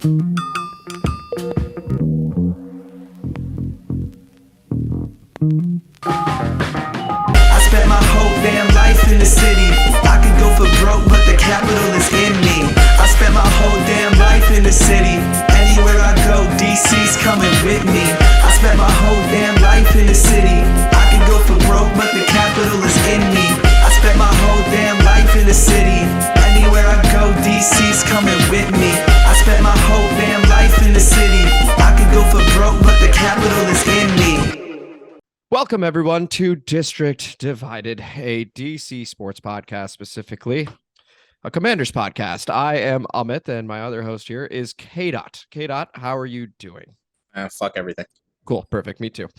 I spent my whole damn life in the city. I could go for broke, but the capital is in me. I spent my whole damn life in the city. Anywhere I go, DC's coming with me. I spent my whole damn life in the city. I could go for broke, but the capital is in me. I spent my whole damn life in the city. Anywhere I go, DC's coming with me. I spent my whole damn life in the city. I could go for broke, but the capital is in me. Welcome, everyone, to District Divided, a DC sports podcast, specifically a Commanders podcast. I am Amit, and my other host here is K-Dot. K-Dot, how are you doing? Fuck everything. Cool. Perfect. Me too.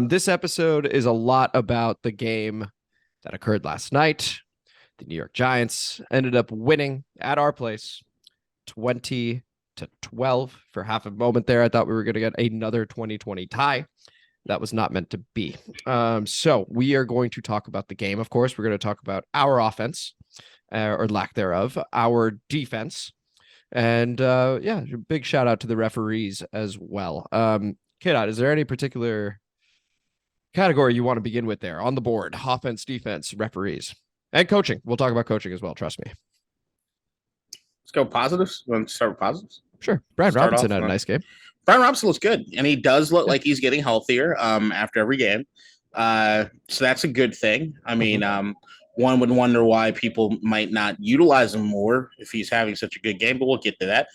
This episode is a lot about the game that occurred last night. The New York Giants ended up winning at our place 20-12. For half a moment there, I thought we were going to get another 20-20 tie. That was not meant to be. So we are going to talk about the game. Of course, we're going to talk about our offense or lack thereof, our defense, and big shout out to the referees as well. K-Dot, is there any particular category you want to begin with there on the board? Offense, defense, referees, and coaching. We'll talk about coaching as well. Trust me. Let's go positives. You want to start with positives? Sure. Brian Robinson had a nice game. Brian Robinson looks good, and he does look like he's getting healthier after every game. So that's a good thing. I mean, one would wonder why people might not utilize him more if he's having such a good game, but we'll get to that.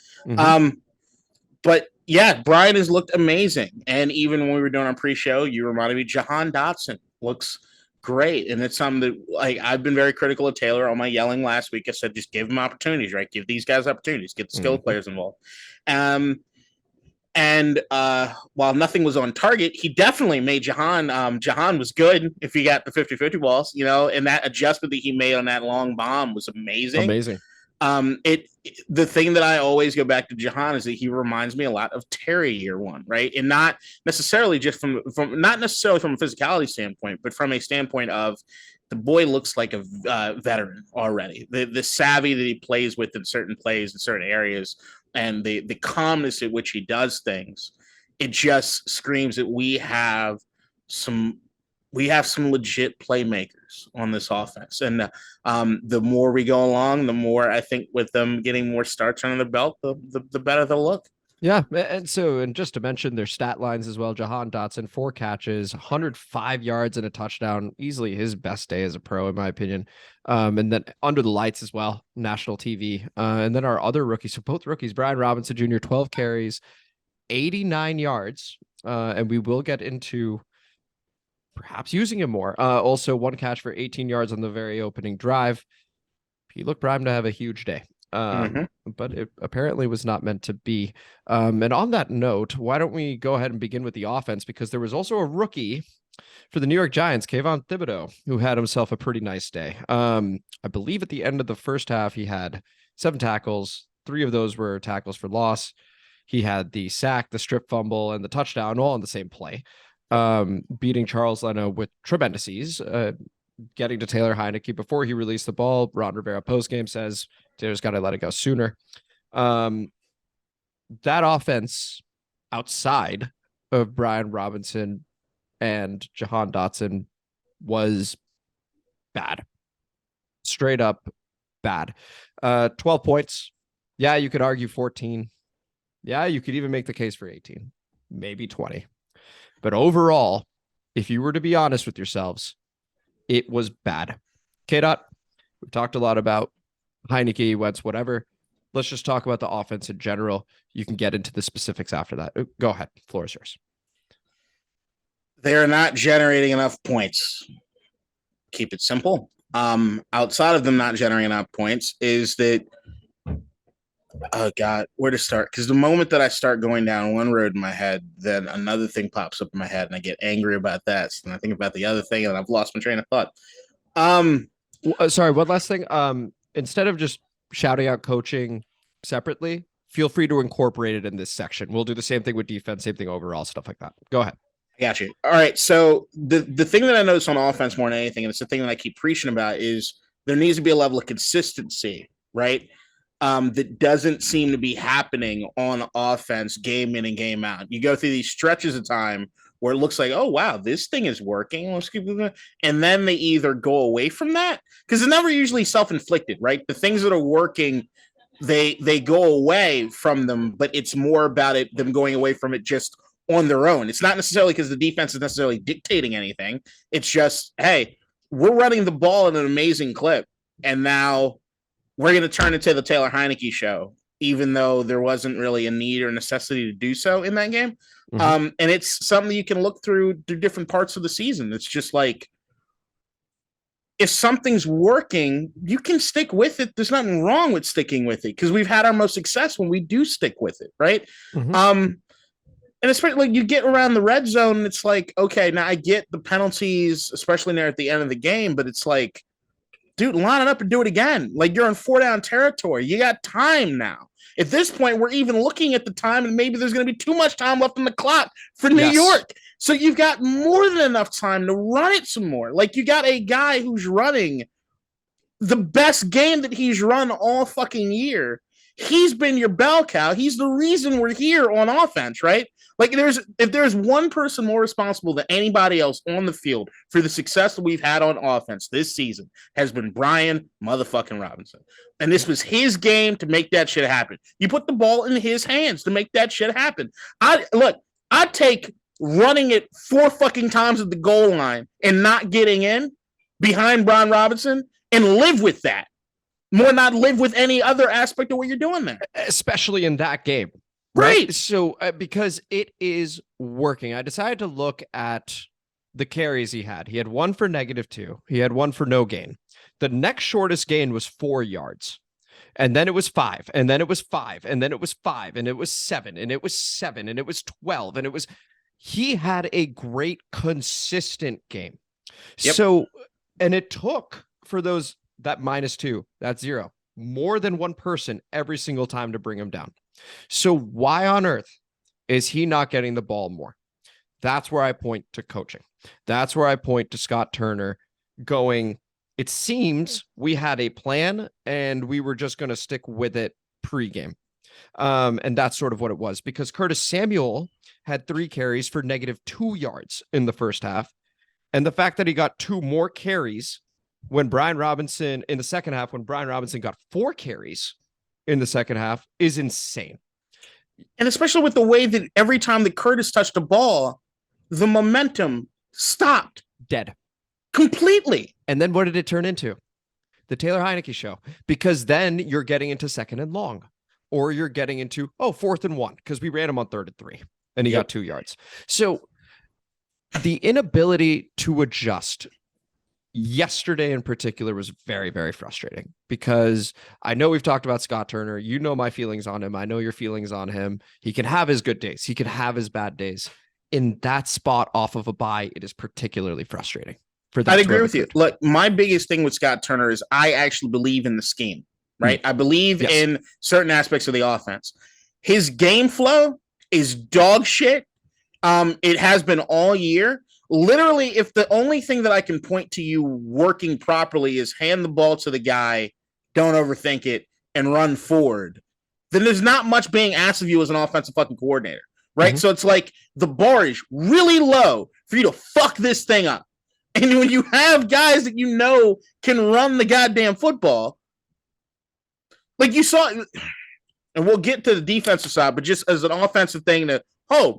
But yeah, Brian has looked amazing. And even when we were doing our pre-show, you reminded me Jahan Dotson looks great. And it's something that I've been very critical of Taylor on my yelling last week. I said, just give him opportunities, right? Give these guys opportunities, get the skilled players involved. And while nothing was on target, he definitely made Jahan. Jahan was good if he got the 50-50 balls, and that adjustment that he made on that long bomb was amazing. Amazing. The thing that I always go back to Jahan is that he reminds me a lot of Terry year one, right? And not necessarily just from a physicality standpoint, but from a standpoint of the boy looks like a veteran already. The savvy that he plays with in certain plays in certain areas, and the calmness at which he does things, it just screams that we have some legit playmakers on this offense. And the more we go along, the more I think with them getting more starts under their belt, the better they'll look. Yeah. And just to mention their stat lines as well, Jahan Dotson, 4 catches, 105 yards and a touchdown, easily his best day as a pro, in my opinion. And then under the lights as well, national TV. And then our other rookies, so both rookies, Brian Robinson Jr., 12 carries, 89 yards. And we will get into perhaps using him more. Also 1 catch for 18 yards on the very opening drive. He looked primed to have a huge day. But it apparently was not meant to be. And on that note, why don't we go ahead and begin with the offense? Because there was also a rookie for the New York Giants, Kayvon Thibodeaux, who had himself a pretty nice day. I believe at the end of the first half, he had 7 tackles. 3 of those were tackles for loss. He had the sack, the strip fumble, and the touchdown all on the same play, beating Charles Leno with tremendous ease. Getting to Taylor Heinicke before he released the ball. Ron Rivera postgame says Taylor's got to let it go sooner. That offense outside of Brian Robinson and Jahan Dotson was bad. Straight up bad. 12 points. Yeah, you could argue 14. Yeah, you could even make the case for 18, maybe 20. But overall, if you were to be honest with yourselves, it was bad. K-Dot, we've talked a lot about Heinicke, Wentz, whatever. Let's just talk about the offense in general. You can get into the specifics after that. Go ahead. Floor is yours. They're not generating enough points. Keep it simple. Outside of them not generating enough points is that, oh God, where to start? Because the moment that I start going down one road in my head, then another thing pops up in my head and I get angry about that. And I think about the other thing and I've lost my train of thought. Sorry, one last thing. Instead of just shouting out coaching separately, feel free to incorporate it in this section. We'll do the same thing with defense, same thing overall, stuff like that. Go ahead. I got you. All right. So the thing that I noticed on offense more than anything, and it's the thing that I keep preaching about, is there needs to be a level of consistency, right? that doesn't seem to be happening on offense game in and game out. You go through these stretches of time where it looks like, oh, wow, this thing is working. Let's keep moving. And then they either go away from that, because it's never usually self-inflicted, right? The things that are working, they go away from them, but it's more about them going away from it just on their own. It's not necessarily because the defense is necessarily dictating anything. It's just, hey, we're running the ball at an amazing clip, and now we're going to turn into the Taylor Heinicke show, even though there wasn't really a need or necessity to do so in that game. Mm-hmm. And it's something you can look through different parts of the season. It's just like, if something's working, you can stick with it. There's nothing wrong with sticking with it, because we've had our most success when we do stick with it, right? Mm-hmm. And especially like you get around the red zone, and it's like, okay, now I get the penalties, especially there at the end of the game, but it's like, dude, line it up and do it again. Like, you're in 4-down territory. You got time now. At this point, we're even looking at the time, and maybe there's going to be too much time left on the clock for New York. So you've got more than enough time to run it some more. Like, you got a guy who's running the best game that he's run all fucking year. He's been your bell cow. He's the reason we're here on offense, right? Like, if there's one person more responsible than anybody else on the field for the success that we've had on offense this season, has been Brian motherfucking Robinson. And this was his game to make that shit happen. You put the ball in his hands to make that shit happen. I'd take running it 4 fucking times at the goal line and not getting in behind Brian Robinson and live with that. More not live with any other aspect of what you're doing there. Especially in that game. Right. So because it is working, I decided to look at the carries he had. He had one for -2. He had one for no gain. The next shortest gain was 4 yards. And then it was 5. And then it was 5. And then it was 5. And it was 7. And it was 7. And it was 12. And he had a great consistent game. Yep. So, and it took for that -2, that's 0, more than one person every single time to bring him down. So why on earth is he not getting the ball more? That's where I point to coaching. That's where I point to Scott Turner going, it seems we had a plan and we were just going to stick with it pregame. And that's sort of what it was, because Curtis Samuel had 3 carries for -2 yards in the first half. And the fact that he got 2 more carries when Brian Robinson in the second half, when Brian Robinson got 4 carries in the second half, is insane. And especially with the way that every time that Curtis touched the ball, the momentum stopped. Dead. Completely. And then what did it turn into? The Taylor Heinicke show. Because then you're getting into 2nd and long. Or you're getting into, 4th and 1, because we ran him on 3rd and 3. And he got 2 yards. So the inability to adjust yesterday in particular was very, very frustrating, because I know we've talked about Scott Turner. You know my feelings on him. I know your feelings on him. He can have his good days. He can have his bad days. In that spot off of a bye, it is particularly frustrating. I'd agree with you. Look, my biggest thing with Scott Turner is I actually believe in the scheme, right? I believe in certain aspects of the offense. His game flow is dog shit. It has been all year. Literally, if the only thing that I can point to you working properly is hand the ball to the guy, don't overthink it, and run forward, then there's not much being asked of you as an offensive fucking coordinator, right? Mm-hmm. So it's like the bar is really low for you to fuck this thing up. And when you have guys that you know can run the goddamn football, like you saw, and we'll get to the defensive side, but just as an offensive thing to,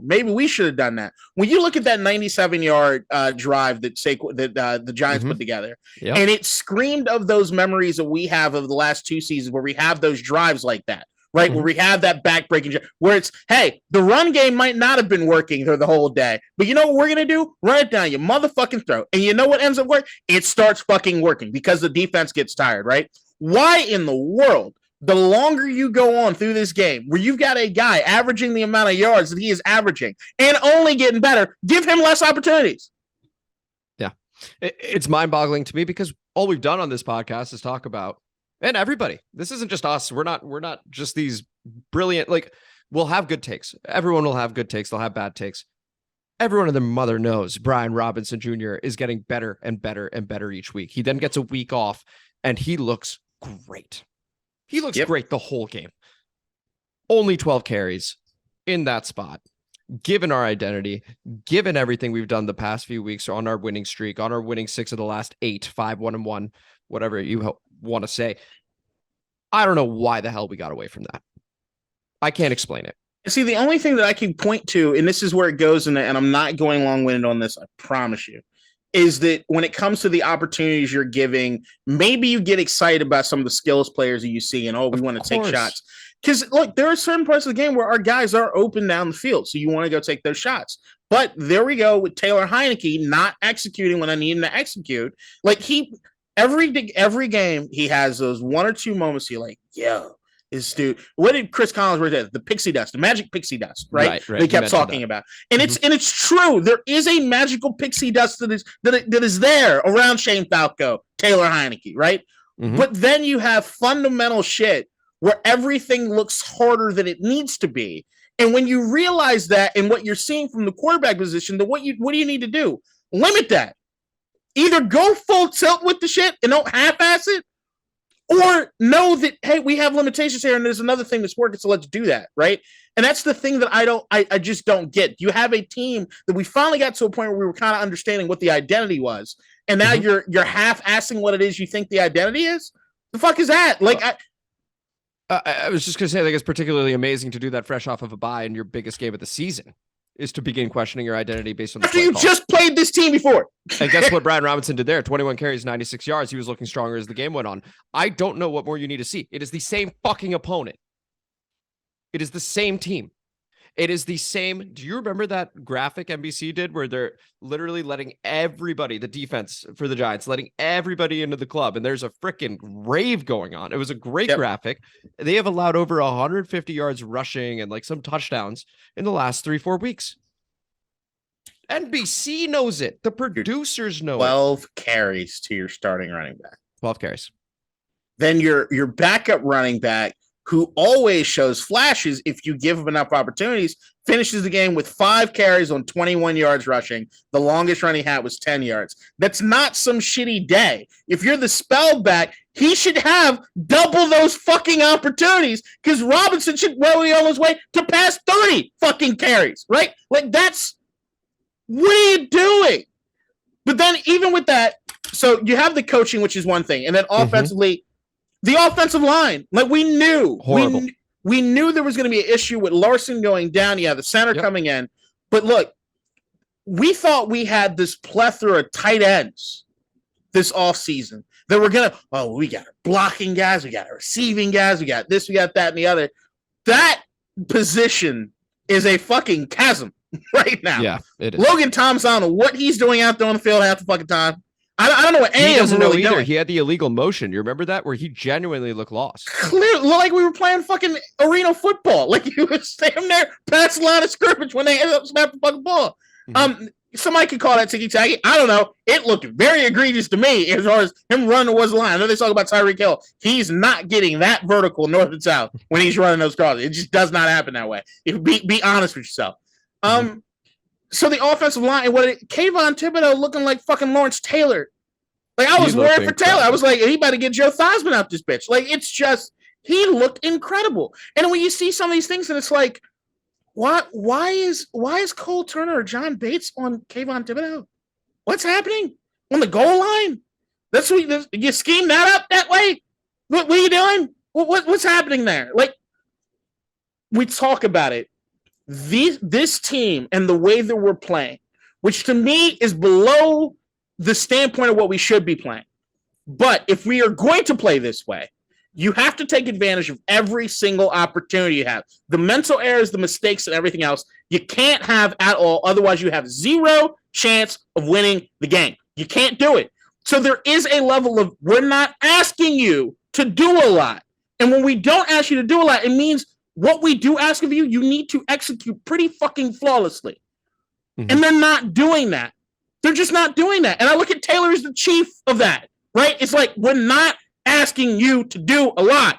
maybe we should have done that. When you look at that 97-yard drive that the Giants put together, and it screamed of those memories that we have of the last 2 seasons where we have those drives like that, right? Where we have that back-breaking, where it's, hey, the run game might not have been working for the whole day, but you know what we're going to do? Run it down your motherfucking throat. And you know what ends up working? It starts fucking working because the defense gets tired, right? Why in the world, the longer you go on through this game where you've got a guy averaging the amount of yards that he is averaging and only getting better, give him less opportunities? Yeah. It's mind-boggling to me, because all we've done on this podcast is talk about, and everybody, this isn't just us. We're not just these brilliant, like, we'll have good takes. Everyone will have good takes. They'll have bad takes. Everyone and their mother knows Brian Robinson Jr. is getting better and better and better each week. He then gets a week off and he looks great. He looks great the whole game. Only 12 carries in that spot. Given our identity, given everything we've done the past few weeks on our winning streak, on our winning 6 of the last 8, 5, 1-1, whatever you want to say, I don't know why the hell we got away from that. I can't explain it. See, the only thing that I can point to, and this is where it goes, and I'm not going long-winded on this, I promise you, is that when it comes to the opportunities you're giving, maybe you get excited about some of the skills players that you see, and we want to take shots. Because, look, there are certain parts of the game where our guys are open down the field, so you want to go take those shots. But there we go with Taylor Heinicke not executing when I need him to execute. Like, every game, he has those 1 or 2 moments you're like, yo, this dude. What did Chris Collins write there? The pixie dust, the magic pixie dust, right? They kept talking about. And it's true. There is a magical pixie dust that is there around Shane Falco, Taylor Heinicke, right? But then you have fundamental shit where everything looks harder than it needs to be. And when you realize that and what you're seeing from the quarterback position, then what do you need to do? Limit that. Either go full tilt with the shit and don't half-ass it, or know that, hey, we have limitations here and there's another thing that's working, so let's do that, right? And that's the thing that I just don't get. You have a team that we finally got to a point where we were kind of understanding what the identity was, and now you're half-assing what it is you think the identity is? The fuck is that? Like, I was just going to say, I think it's particularly amazing to do that fresh off of a bye in your biggest game of the season, is to begin questioning your identity based on the after you just played this team before. And guess what Brian Robinson did there? 21 carries, 96 yards. He was looking stronger as the game went on. I don't know what more you need to see. It is the same fucking opponent. It is the same team. It is the same. Do you remember that graphic NBC did where they're literally letting everybody, the defense for the Giants, letting everybody into the club, and there's a freaking rave going on. It was a great graphic. They have allowed over 150 yards rushing and like some touchdowns in the last 3-4 weeks. NBC knows it. The producers know 12 carries to your starting running back. 12 carries. Then your backup running back, who always shows flashes if you give him enough opportunities, finishes the game with 5 carries on 21 yards rushing. The longest run he had was 10 yards. That's not some shitty day. If you're the spell back, he should have double those fucking opportunities, because Robinson should well be on his way to pass 30 fucking carries, right? Like, that's, what are you doing? But then even with that, so you have the coaching, which is one thing, and then offensively, the offensive line, like we knew, we knew there was going to be an issue with Larson going down. Yeah, the center coming in. But look, we thought we had this plethora of tight ends this offseason that we're going to, we got our blocking guys, we got our receiving guys, we got this, we got that, and the other. That position is a fucking chasm right now. Yeah, it is. Logan Thomas, I don't know what he's doing out there on the field half the fucking time. I don't know what any of them really either. doing. He had the illegal motion. You remember that, where he genuinely looked lost? Clearly, like we were playing fucking arena football. Like you were standing there past the line of scrimmage when they ended up snapping the fucking ball. Somebody could call that ticky-tacky. I don't know. It looked very egregious to me as far as him running towards the line. I know they talk about Tyreek Hill. He's not getting that vertical north and south when he's running those crosses. It just does not happen that way. Be honest with yourself. So the offensive line, Kayvon Thibodeaux looking like fucking Lawrence Taylor. Like, I was worried for Taylor. I was like, he about to get Joe Theismann out this bitch. Like, it's just, he looked incredible. And when you see some of these things, and it's like, why is Cole Turner or John Bates on Kayvon Thibodeaux? What's happening on the goal line? That's what you scheme that up that way. What are you doing? What's happening there? Like, we talk about it. This team and the way that we're playing, which to me is below the standpoint of what we should be playing. But if we are going to play this way, you have to take advantage of every single opportunity you have. The mental errors, the mistakes, and everything else, you can't have at all. Otherwise, you have zero chance of winning the game. You can't do it. So there is a level of, we're not asking you to do a lot. And when we don't ask you to do a lot, it means what we do ask of you, you need to execute pretty fucking flawlessly. And they're not doing that. They're just not doing that. And I look at Taylor as the chief of that, right? It's like, we're not asking you to do a lot.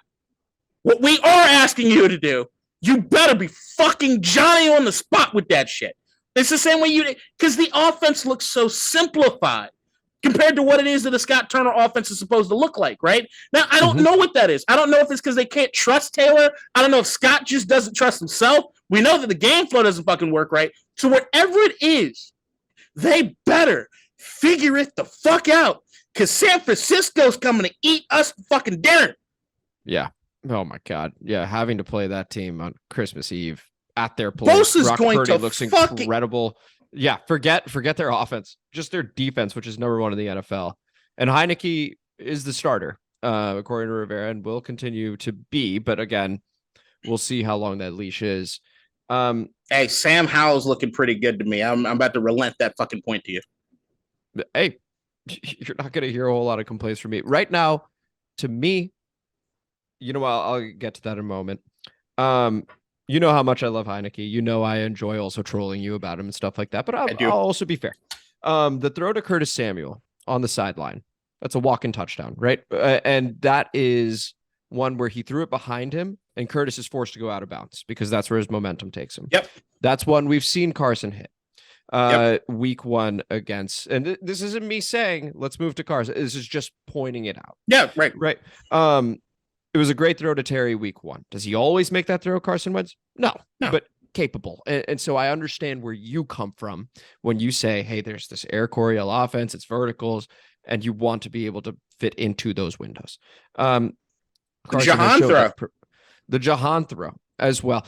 What we are asking you to do, you better be fucking Johnny on the spot with that shit. It's the same way because the offense looks so simplified. compared to what it is that a Scott Turner offense is supposed to look like, right? Now, I don't know what that is. I don't know if it's because they can't trust Taylor. I don't know if Scott just doesn't trust himself. We know that the game flow doesn't fucking work right. So whatever it is, they better figure it the fuck out, because San Francisco's coming to eat us fucking dinner. Yeah. Oh my God. Yeah. Having to play that team on Christmas Eve at their place. Bosa's Brock going Purdy to looks fucking incredible. Yeah. Forget their offense, just their defense, which is number one in the NFL. And Heinicke is the starter, according to Rivera, and will continue to be. But again, we'll see how long that leash is. Hey, Sam Howell's looking pretty good to me. I'm about to relent that fucking point to you. Hey, you're not going to hear a whole lot of complaints from me right now. To me, you know, I'll get to that in a moment. You know how much I love Heinicke. You know I enjoy also trolling you about him and stuff like that. But I'll also be fair. The throw to Curtis Samuel on the sideline, that's a walk-in touchdown, right? And that is one where he threw it behind him, and Curtis is forced to go out of bounds because that's where his momentum takes him. Yep. That's one we've seen Carson hit. Week one against, and this isn't me saying let's move to Carson. This is just pointing it out. Yeah, right. It was a great throw to Terry week one. Does he always make that throw, Carson Wentz? No, but capable. And so I understand where you come from when you say, hey, there's this air Coryell offense, it's verticals, and you want to be able to fit into those windows. The Jahan throw as well.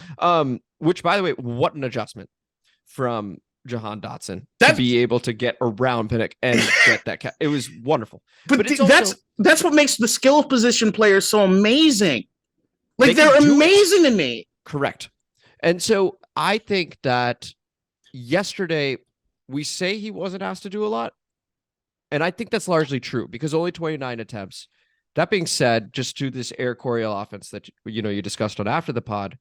Which, by the way, what an adjustment from Jahan Dotson to be able to get around Pinnock and get that. It was wonderful. But that's what makes the skill position players so amazing. Like, they're amazing to me. Correct. And so I think that yesterday we say he wasn't asked to do a lot. And I think that's largely true because only 29 attempts. That being said, just to this air Coryell offense that you discussed on After the Pod,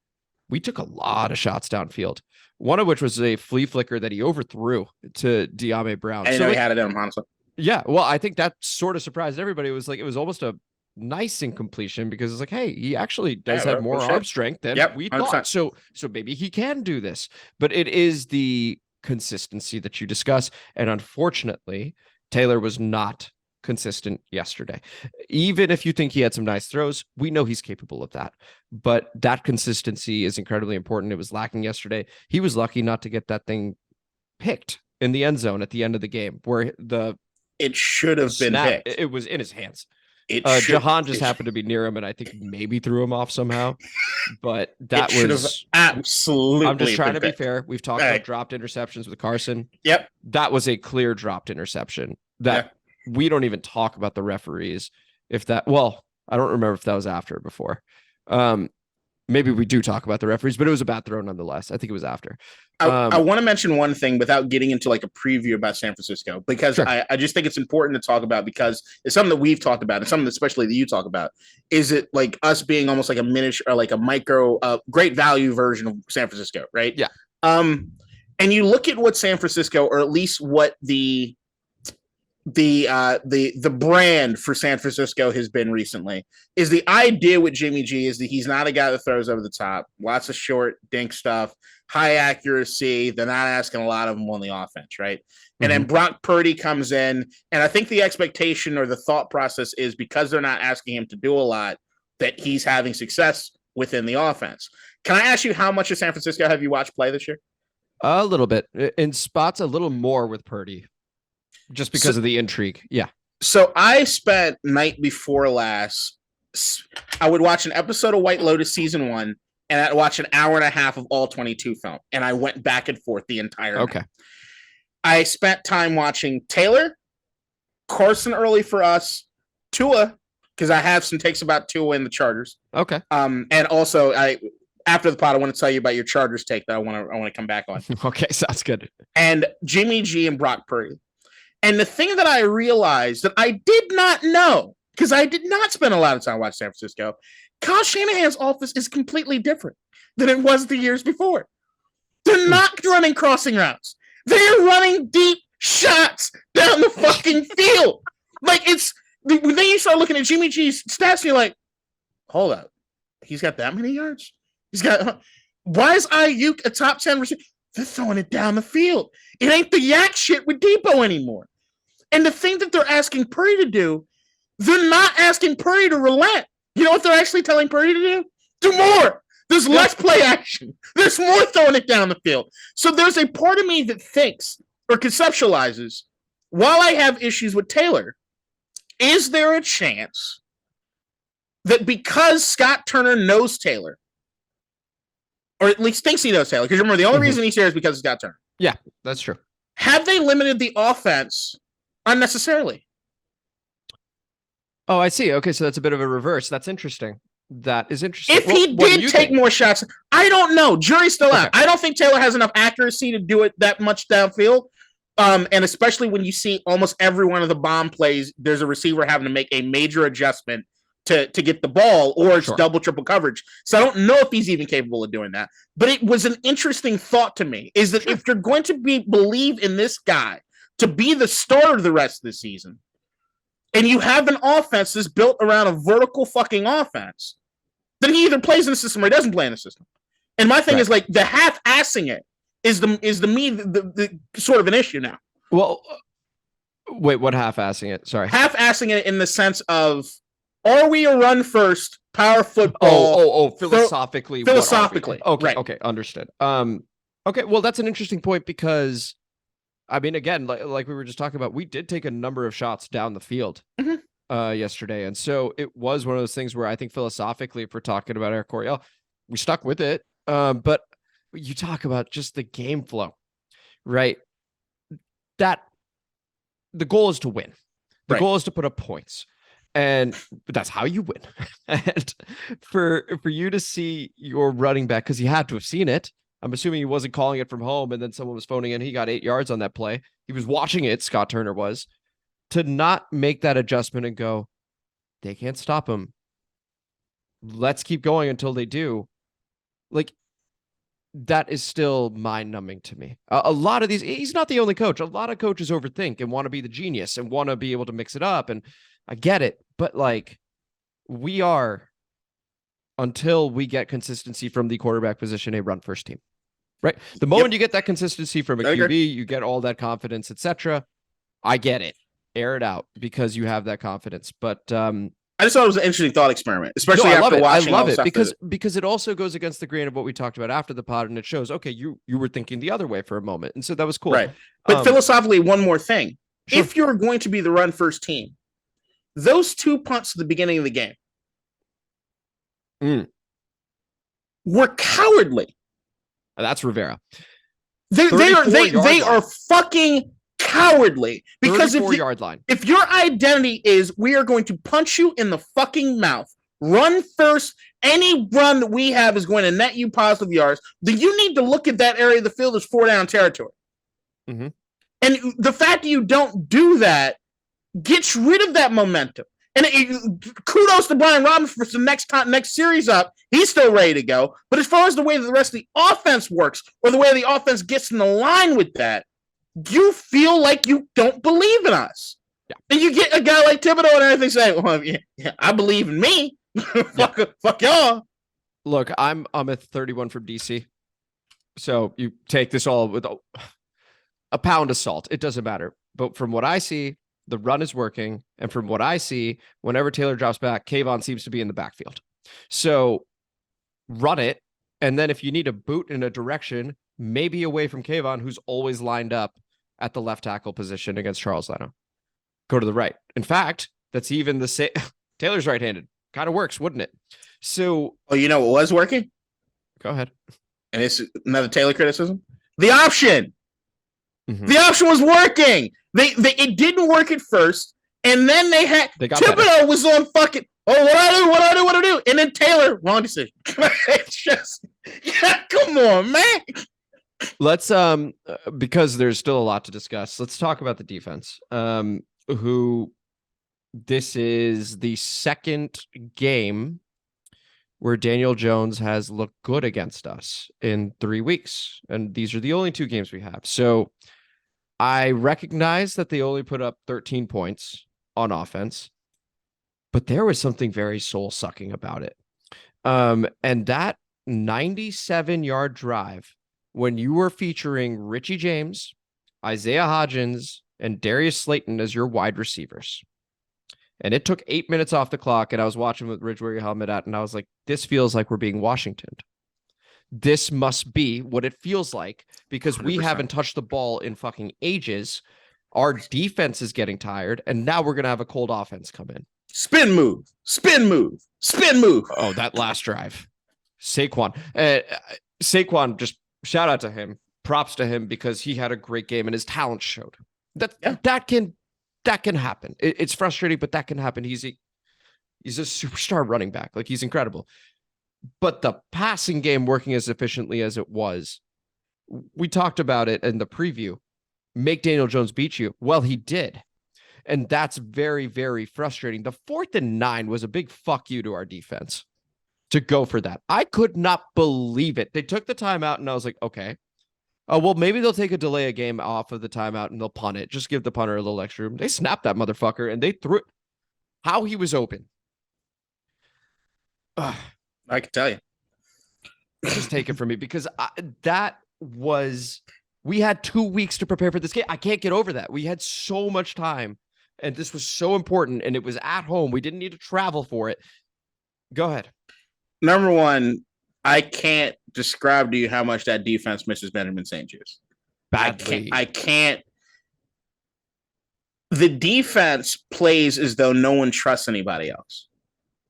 we took a lot of shots downfield. One of which was a flea flicker that he overthrew to De'Ame Brown. I didn't know he had it in him, honestly. Yeah, well, I think that sort of surprised everybody. It was almost a nice incompletion because it's like, hey, he actually does have more arm strength than we 100%. thought. So maybe he can do this. But it is the consistency that you discuss. And unfortunately, Taylor was not consistent yesterday. Even if you think he had some nice throws, we know he's capable of that. But that consistency is incredibly important. It was lacking yesterday. He was lucky not to get that thing picked in the end zone at the end of the game where it should have been picked. It was in his hands. Jahan just happened to be near him, and I think maybe threw him off somehow. But that was absolutely. I'm just trying to be fair. We've talked about dropped interceptions with Carson. Yep. That was a clear dropped interception that we don't even talk about the referees. I don't remember if that was after or before. Maybe we do talk about the referees, but it was a bad throw nonetheless. I think it was after. I want to mention one thing without getting into like a preview about San Francisco, because I just think it's important to talk about because it's something that we've talked about and something especially that you talk about. Is it like us being almost like a miniature or like a micro great value version of San Francisco, right? Yeah. And you look at what San Francisco, or at least what the brand for San Francisco has been recently, is the idea with Jimmy G is that he's not a guy that throws over the top, lots of short dink stuff, high accuracy. They're not asking a lot of them on the offense, right? And then Brock Purdy comes in, and I think the expectation or the thought process is because they're not asking him to do a lot, that he's having success within the offense. Can I ask you, how much of San Francisco have you watched play this year? A little bit. In spots, a little more with Purdy. Just because of the intrigue. Yeah. So I spent night before last, I would watch an episode of White Lotus season 1, and I'd watch an hour and a half of all 22 film. And I went back and forth the entire night. I spent time watching Taylor, Carson early for us, Tua, because I have some takes about Tua and the Chargers. Okay. And also after the pod, I want to tell you about your Chargers take that I want to come back on. Okay, sounds good. And Jimmy G and Brock Purdy. And the thing that I realized that I did not know, because I did not spend a lot of time watching San Francisco, Kyle Shanahan's office is completely different than it was the years before. They're not running crossing routes. They're running deep shots down the fucking field. Like, then you start looking at Jimmy G's stats and you're like, hold up. He's got that many yards? Why is Ayuk a top 10 receiver? They're throwing it down the field. It ain't the yak shit with Depot anymore. And the thing that they're asking Purdy to do, they're not asking Purdy to relent. You know what they're actually telling Purdy to do? Do more. There's less play action. There's more throwing it down the field. So there's a part of me that thinks or conceptualizes, while I have issues with Taylor, is there a chance that because Scott Turner knows Taylor, or at least thinks he knows Taylor, because remember, the only reason he's here is because of Scott Turner. Yeah, that's true. Have they limited the offense unnecessarily? Oh, I see. Okay, so that's a bit of a reverse. That's interesting. That is interesting. If he did take more shots, I don't know. Jury's still out. I don't think Taylor has enough accuracy to do it that much downfield. And especially when you see almost every one of the bomb plays, there's a receiver having to make a major adjustment to get the ball, or it's double, triple coverage. So I don't know if he's even capable of doing that. But it was an interesting thought to me, is that if you're going to believe in this guy to be the starter the rest of the season, and you have an offense that's built around a vertical fucking offense, then he either plays in the system or he doesn't play in the system. And my thing is, like, the half-assing it is the sort of an issue now. Well, wait, what half-assing it? Sorry. Half-assing it in the sense of, are we a run-first power football? Philosophically. Philosophically. Okay, right. Okay, understood. Okay, well, that's an interesting point, because I mean, again, like we were just talking about, we did take a number of shots down the field yesterday. And so it was one of those things where I think philosophically, if we're talking about Eric Coryell, we stuck with it. But you talk about just the game flow, right? That the goal is to win. The goal is to put up points. And that's how you win. And for you to see your running back, because he had to have seen it. I'm assuming he wasn't calling it from home and then someone was phoning in. He got 8 yards on that play. He was watching it, Scott Turner was, to not make that adjustment and go, they can't stop him. Let's keep going until they do. Like, that is still mind-numbing to me. A lot of these, he's not the only coach. A lot of coaches overthink and want to be the genius and want to be able to mix it up. And I get it. But, like, we are, until we get consistency from the quarterback position, a run-first team. Right? The moment you get that consistency from a QB, you get all that confidence, etc. I get it. Air it out, because you have that confidence. But I just thought it was an interesting thought experiment, especially after watching. I love it because it also goes against the grain of what we talked about after the pod, and it shows, okay, you were thinking the other way for a moment, and so that was cool. Right. But philosophically, one more thing: if you're going to be the run first team, those 2 punts at the beginning of the game were cowardly. That's Rivera. They are fucking cowardly, because if your identity is we are going to punch you in the fucking mouth, run first, any run that we have is going to net you positive yards, then you need to look at that area of the field as 4-down territory. And the fact that you don't do that gets rid of that momentum. And kudos to Brian Robinson for some next series up. He's still ready to go. But as far as the way that the rest of the offense works, or the way the offense gets in the line with that, you feel like you don't believe in us. Yeah. And you get a guy like Thibodeaux and everything saying, well, yeah, I believe in me. Fuck y'all. Look, I'm at 31 from DC. So you take this all with a pound of salt. It doesn't matter. But from what I see, the run is working. And from what I see, whenever Taylor drops back, Kayvon seems to be in the backfield. So run it. And then if you need a boot in a direction, maybe away from Kayvon, who's always lined up at the left tackle position against Charles Leno, go to the right. In fact, that's even the same. Taylor's right-handed. Kind of works, wouldn't it? So, you know what was working? Go ahead. And it's another Taylor criticism. The option. The option was working. It didn't work at first, and then Thibodeaux was on fucking, what I do? And then Taylor, wrong decision. It's just, come on, man. Let's because there's still a lot to discuss. Let's talk about the defense. Who this is the second game where Daniel Jones has looked good against us in 3 weeks, and these are the only 2 games we have. So I recognize that they only put up 13 points on offense, but there was something very soul-sucking about it. And that 97-yard drive, when you were featuring Richie James, Isaiah Hodgins, and Darius Slayton as your wide receivers. And it took 8 minutes off the clock, and I was watching with Ridge where your helmet at, and I was like, this feels like we're being Washingtoned. This must be what it feels like, because 100%. We haven't touched the ball in fucking ages. Our defense is getting tired, and now we're going to have a cold offense come in. Spin move, spin move, spin move. Oh, that last drive. Saquon. Saquon, just shout out to him. Props to him, because he had a great game and his talent showed. That can happen. It's frustrating, but that can happen. He's a superstar running back. Like, he's incredible. But the passing game working as efficiently as it was, we talked about it in the preview. Make Daniel Jones beat you. Well, he did. And that's very, very frustrating. The 4th and 9 was a big fuck you to our defense to go for that. I could not believe it. They took the timeout, and I was like, okay. Well, maybe they'll take a delay a game off of the timeout and they'll punt it. Just give the punter a little extra room. They snapped that motherfucker and they threw it. How he was open. I can tell you. Just take it from me, because we had 2 weeks to prepare for this game. I can't get over that. We had so much time, and this was so important, and it was at home. We didn't need to travel for it. Go ahead. Number one, I can't describe to you how much that defense misses Benjamin St. Juste. Badly. I can't. The defense plays as though no one trusts anybody else.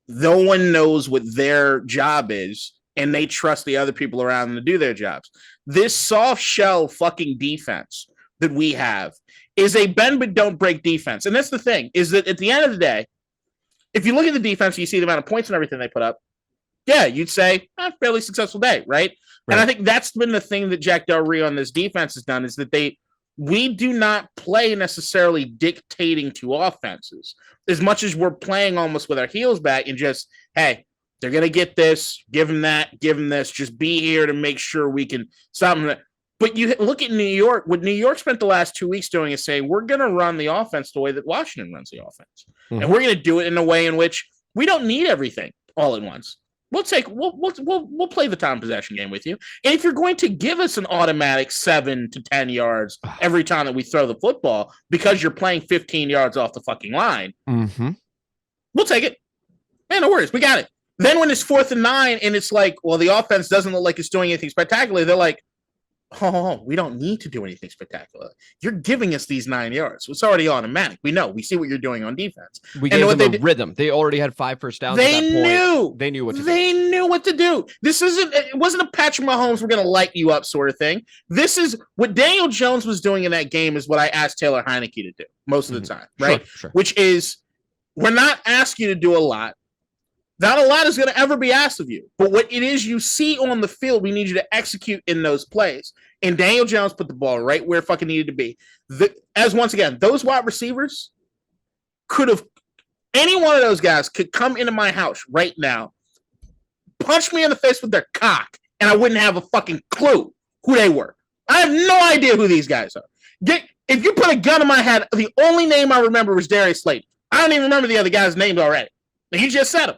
No one knows what their job is, and they trust the other people around them to do their jobs. This soft shell fucking defense that we have is a bend but don't break defense. And that's the thing, is that at the end of the day, if you look at the defense, you see the amount of points and everything they put up, yeah, you'd say, fairly successful day, right? And I think that's been the thing that Jack Del Rio on this defense has done, is that we do not play necessarily dictating to offenses as much as we're playing almost with our heels back and just, hey, they're going to get this, give them that, give them this, just be here to make sure we can stop them. But you look at New York, what New York spent the last 2 weeks doing is saying, we're going to run the offense the way that Washington runs the offense. Mm-hmm. And we're going to do it in a way in which we don't need everything all at once. We'll play the time possession game with you. And if you're going to give us an automatic 7 to 10 yards every time that we throw the football because you're playing 15 yards off the fucking line, we'll take it. Man, no worries. We got it. Then when it's 4th and 9 and it's like, well, the offense doesn't look like it's doing anything spectacular, they're like, oh, we don't need to do anything spectacular. You're giving us these 9 yards. It's already automatic. We know. We see what you're doing on defense. We gave them a rhythm. They already had 5 first downs. They knew. They knew what to do. They knew what to do. It wasn't a Patrick Mahomes, we're going to light you up sort of thing. This is what Daniel Jones was doing in that game, is what I asked Taylor Heinicke to do most of the time, right? Sure. Which is, we're not asking you to do a lot. Not a lot is going to ever be asked of you. But what it is you see on the field, we need you to execute in those plays. And Daniel Jones put the ball right where it fucking needed to be. As once again, those wide receivers could have, any one of those guys could come into my house right now, punch me in the face with their cock, and I wouldn't have a fucking clue who they were. I have no idea who these guys are. If you put a gun in my head, the only name I remember was Darius Slayton. I don't even remember the other guys' names already. He just said them.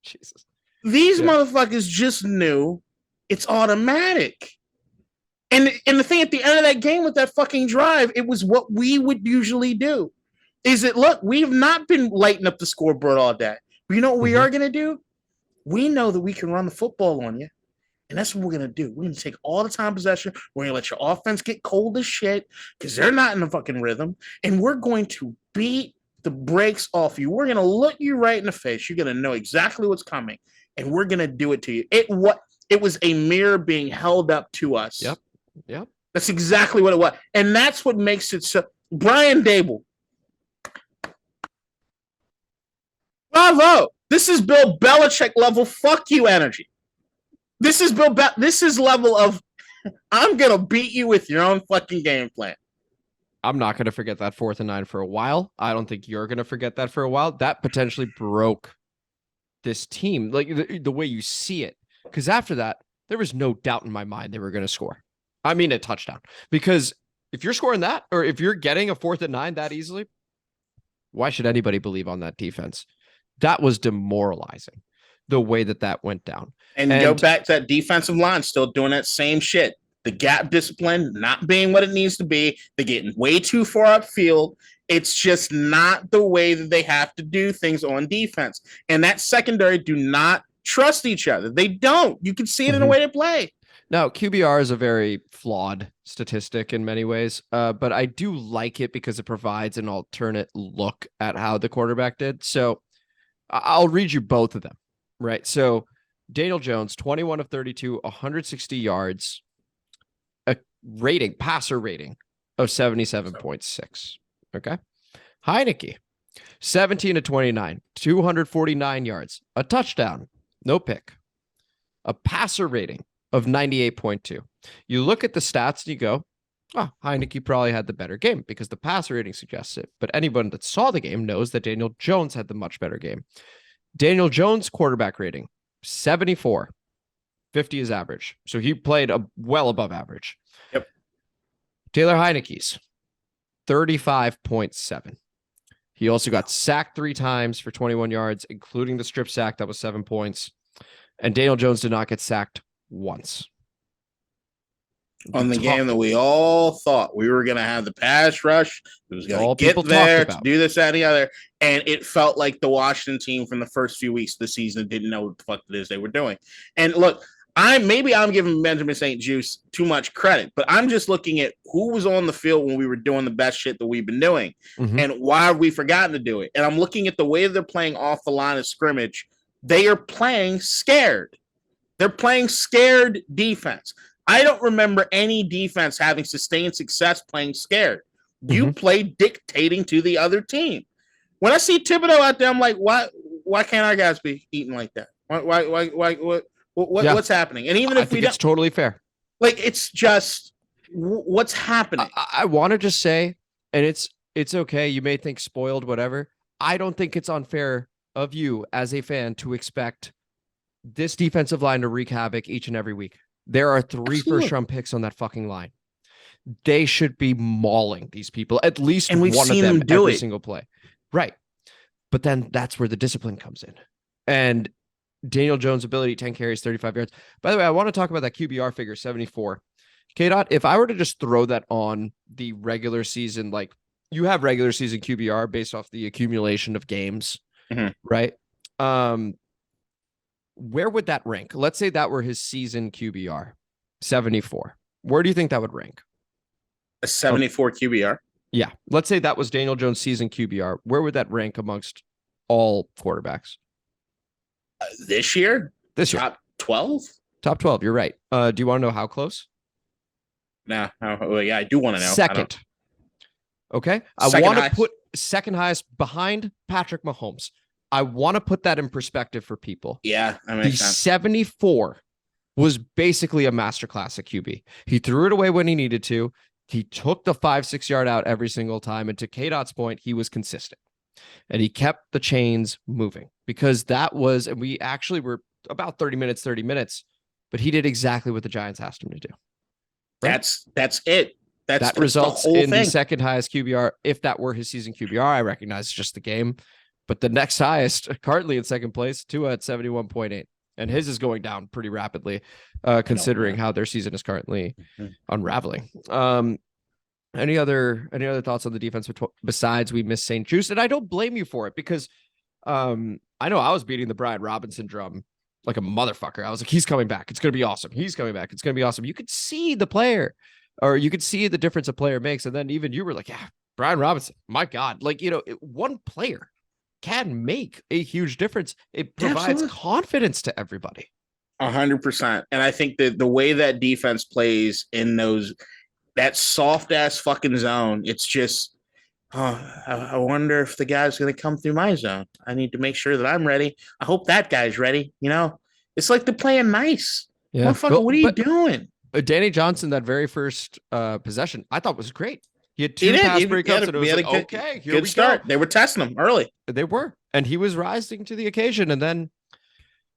Jesus. These motherfuckers just knew it's automatic. And the thing at the end of that game with that fucking drive, it was what we would usually do. Is it, look, we've not been lighting up the scoreboard all day. But you know what we are going to do? We know that we can run the football on you. And that's what we're going to do. We're going to take all the time possession. We're going to let your offense get cold as shit because they're not in the fucking rhythm. And we're going to beat the brakes off you. We're going to look you right in the face. You're going to know exactly what's coming. And we're going to do it to you. It was a mirror being held up to us. Yep. That's exactly what it was. And that's what makes it so. Brian Dable. Bravo. This is Bill Belichick level fuck you energy. This is this is level of I'm going to beat you with your own fucking game plan. I'm not going to forget that 4th and 9 for a while. I don't think you're going to forget that for a while. That potentially broke this team, like the way you see it. Because after that, there was no doubt in my mind they were going to score. I mean, a touchdown. Because if you're scoring that, or if you're getting a 4th and 9 that easily, why should anybody believe on that defense? That was demoralizing, the way that went down. And go back to that defensive line, still doing that same shit. the gap discipline not being what it needs to be. They're getting way too far upfield. It's just not the way that they have to do things on defense. And that secondary do not trust each other. They don't. You can see it in the way they play. Now, QBR is a very flawed statistic in many ways, but I do like it because it provides an alternate look at how the quarterback did. So I'll read you both of them, right? So Daniel Jones, 21 of 32, 160 yards, a passer rating of 77.6. Okay. Heinicke, 17 of 29, 249 yards, a touchdown, no pick, a passer rating of 98.2. You look at the stats and you go, oh, Heinicke probably had the better game because the passer rating suggests it. But anyone that saw the game knows that Daniel Jones had the much better game. Daniel Jones' quarterback rating, 74. 50 is average. So he played well above average. Yep. Taylor Heinicke's, 35.7. He also got sacked 3 times for 21 yards, including the strip sack. That was 7 points. And Daniel Jones did not get sacked once. On the game that we all thought we were going to have the pass rush. It was going to get there to do this, that, and the other. And it felt like the Washington team from the first few weeks of the season didn't know what the fuck it is they were doing. And look, I'm giving Benjamin St. Juice too much credit, but I'm just looking at who was on the field when we were doing the best shit that we've been doing and why have we forgotten to do it. And I'm looking at the way they're playing off the line of scrimmage. They are playing scared. They're playing scared defense. I don't remember any defense having sustained success playing scared. You play dictating to the other team. When I see Thibodeaux out there, I'm like, why can't our guys be eating like that? What's happening? And even if it's totally fair. Like, it's just what's happening. I want to just say, and it's okay. You may think spoiled, whatever. I don't think it's unfair of you as a fan to expect this defensive line to wreak havoc each and every week. There are 3 first-round picks on that fucking line. They should be mauling these people, at least one of them every single play. Right. But then that's where the discipline comes in. And Daniel Jones' ability, 10 carries, 35 yards. By the way, I want to talk about that QBR figure, 74. K-Dot, if I were to just throw that on the regular season, like you have regular season QBR based off the accumulation of games, right? Where would that rank? Let's say that were his season QBR, 74. Where do you think that would rank? A 74 QBR? Yeah. Let's say that was Daniel Jones' season QBR. Where would that rank amongst all quarterbacks? This year? Top 12? Top 12. You're right. Do you want to know how close? No. Yeah, I do want to know. Second. Okay. I want to put second highest behind Patrick Mahomes. I want to put that in perspective for people. Yeah, that makes sense. 74 was basically a masterclass at QB. He threw it away when he needed to. He took the 5-6 yard out every single time. And to K-Dot's point, he was consistent. And he kept the chains moving because that was, and we actually were about 30 minutes, but he did exactly what the Giants asked him to do. Right? That's it. That results in the second highest QBR. If that were his season QBR, I recognize it's just the game. But the next highest, currently in second place, Tua at 71.8. And his is going down pretty rapidly, considering how their season is currently unraveling. Any other thoughts on the defense besides we miss St. Juice? And I don't blame you for it because I know I was beating the Brian Robinson drum like a motherfucker. I was like, he's coming back. It's going to be awesome. He's coming back. It's going to be awesome. You could see the player, or you could see the difference a player makes. And then even you were like, yeah, Brian Robinson, my God. Like, one player can make a huge difference. It provides confidence to everybody. 100%. And I think that the way that defense plays in that soft ass fucking zone, it's just, I wonder if the guy's going to come through my zone. I need to make sure that I'm ready. I hope that guy's ready. It's like they're playing nice. Yeah. Motherfucker, what are you doing? Danny Johnson, that very first possession, I thought was great. He had 2 pass breakups, and it was like, okay, here we start. Go. They were testing him early. They were, and he was rising to the occasion, and then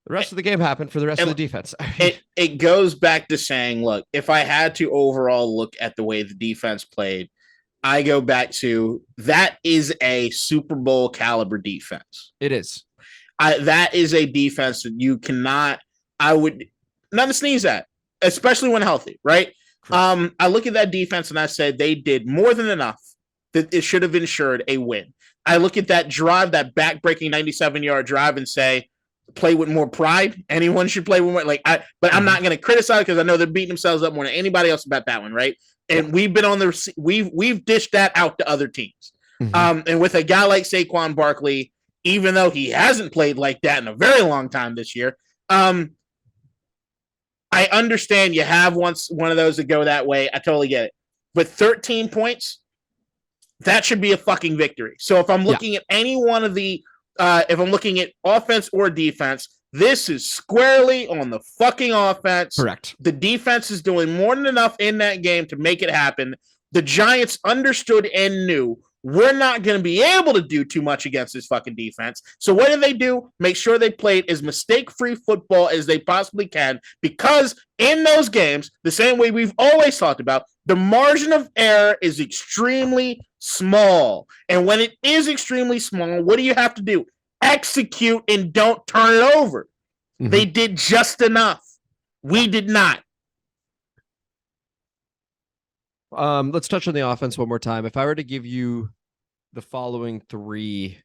the rest of the game happened for the rest of the defense. It goes back to saying, look, if I had to overall look at the way the defense played, I go back to that is a Super Bowl caliber defense. It is. That is a defense that you cannot, I would not to sneeze at, especially when healthy, right? I look at that defense and I said they did more than enough that it should have ensured a win. I look at that drive, that back-breaking 97-yard drive, and say, play with more pride. Anyone should play with more. But I'm not going to criticize because I know they're beating themselves up more than anybody else about that one, right? And we've been on we've dished that out to other teams. And with a guy like Saquon Barkley, even though he hasn't played like that in a very long time this year, I understand you have one of those that go that way. I totally get it. But 13 points, that should be a fucking victory. So if I'm looking at any one of the, if I'm looking at offense or defense, this is squarely on the fucking offense. Correct. The defense is doing more than enough in that game to make it happen. The Giants understood and knew we're not going to be able to do too much against this fucking defense. So what do? Make sure they played as mistake-free football as they possibly can, because in those games, the same way we've always talked about, the margin of error is extremely small. And when it is extremely small, what do you have to do? Execute and don't turn it over. They did just enough. We did not. Let's touch on the offense one more time. If I were to give you the following three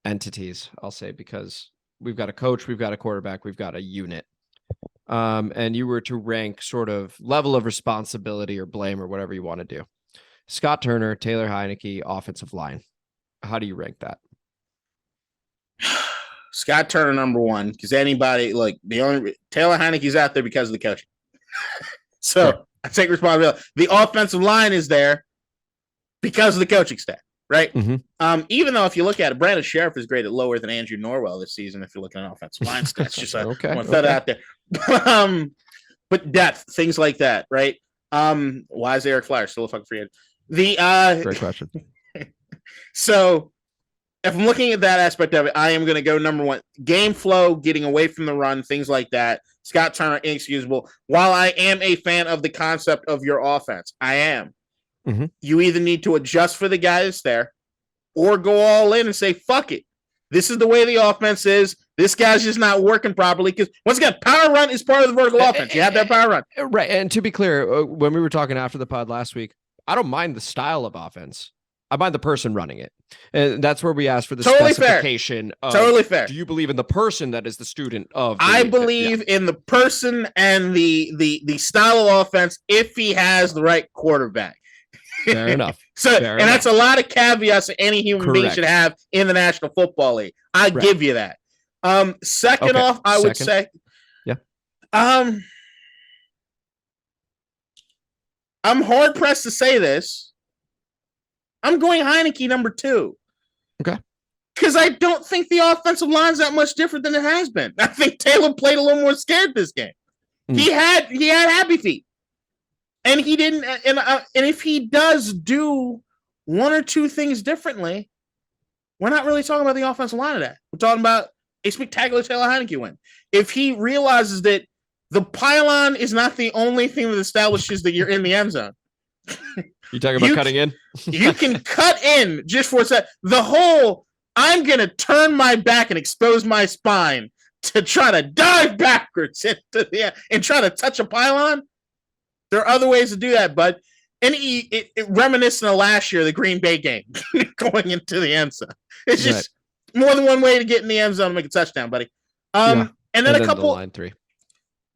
entities, I'll say, because we've got a coach, we've got a quarterback, we've got a unit. And you were to rank sort of level of responsibility or blame or whatever you want to do. Scott Turner, Taylor Heinicke, offensive line. How do you rank that? Scott Turner, number one, because anybody, Taylor Heinicke's out there because of the coaching. So sure. I take responsibility. The offensive line is there because of the coaching staff, right? Even though if you look at it, Brandon Sheriff is graded lower than Andrew Norwell this season if you're looking at offensive line stats. Just I want to throw that out there. But depth, things like that, right? Why is Eric Flyer still a fucking free agent? Great question. So if I'm looking at that aspect of it, I am going to go number one. Game flow, getting away from the run, things like that. Scott Turner, inexcusable. While I am a fan of the concept of your offense, I am. You either need to adjust for the guy that's there or go all in and say, fuck it. This is the way the offense is. This guy's just not working properly because once again, power run is part of the vertical offense. You have that power run. Right. And to be clear, when we were talking after the pod last week, I don't mind the style of offense. I mind the person running it. And that's where we asked for the specification. Totally fair. Do you believe in the person that is the student of? I believe in the person and the style of offense if he has the right quarterback. Fair enough. That's a lot of caveats that any human being should have in the National Football League. I give you that. Second off, I would say, I'm hard pressed to say this. I'm going Heinicke number 2. Okay. Because I don't think the offensive line's that much different than it has been. I think Taylor played a little more scared this game. He had happy feet. And he didn't. And if he does do one or two things differently, we're not really talking about the offensive line of that. We're talking about a spectacular Taylor Heinicke win. If he realizes that the pylon is not the only thing that establishes that you're in the end zone. You talking about cutting in? You can cut in just for a second. The whole, I'm going to turn my back and expose my spine to try to dive backwards and try to touch a pylon. There are other ways to do that, bud. And it reminiscent of last year, the Green Bay game, going into the end zone. It's just more than one way to get in the end zone to make a touchdown, buddy. And then a couple. The line 3.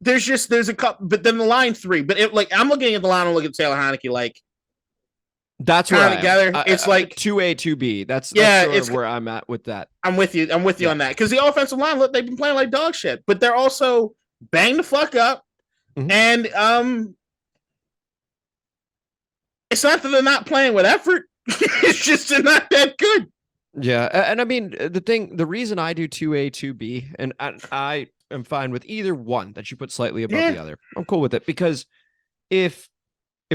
There's a couple, but then the line 3. But I'm looking at the line. I'm looking at Taylor Heinicke like. That's where together. It's like 2A, 2B. That's sort of where I'm at with that. I'm with you on that because the offensive line, look, they've been playing like dog shit, but they're also banged the fuck up, and it's not that they're not playing with effort. It's just they're not that good. Yeah, and I mean the reason I do 2A, 2B, and I am fine with either one that you put slightly above the other. I'm cool with it because if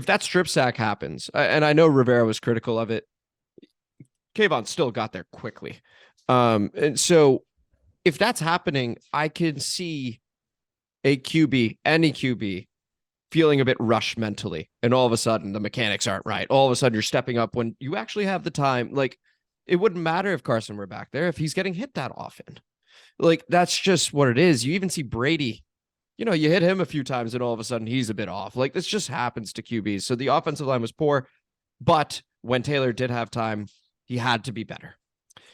that strip sack happens, and I know Rivera was critical of it, Kayvon still got there quickly. And so if that's happening, I can see a QB, any QB, feeling a bit rushed mentally. And all of a sudden, the mechanics aren't right. All of a sudden, you're stepping up when you actually have the time. Like, it wouldn't matter if Carson were back there if he's getting hit that often. Like, that's just what it is. You even see Brady, you hit him a few times and all of a sudden he's a bit off. Like this just happens to QBs. So the offensive line was poor, but when Taylor did have time, he had to be better.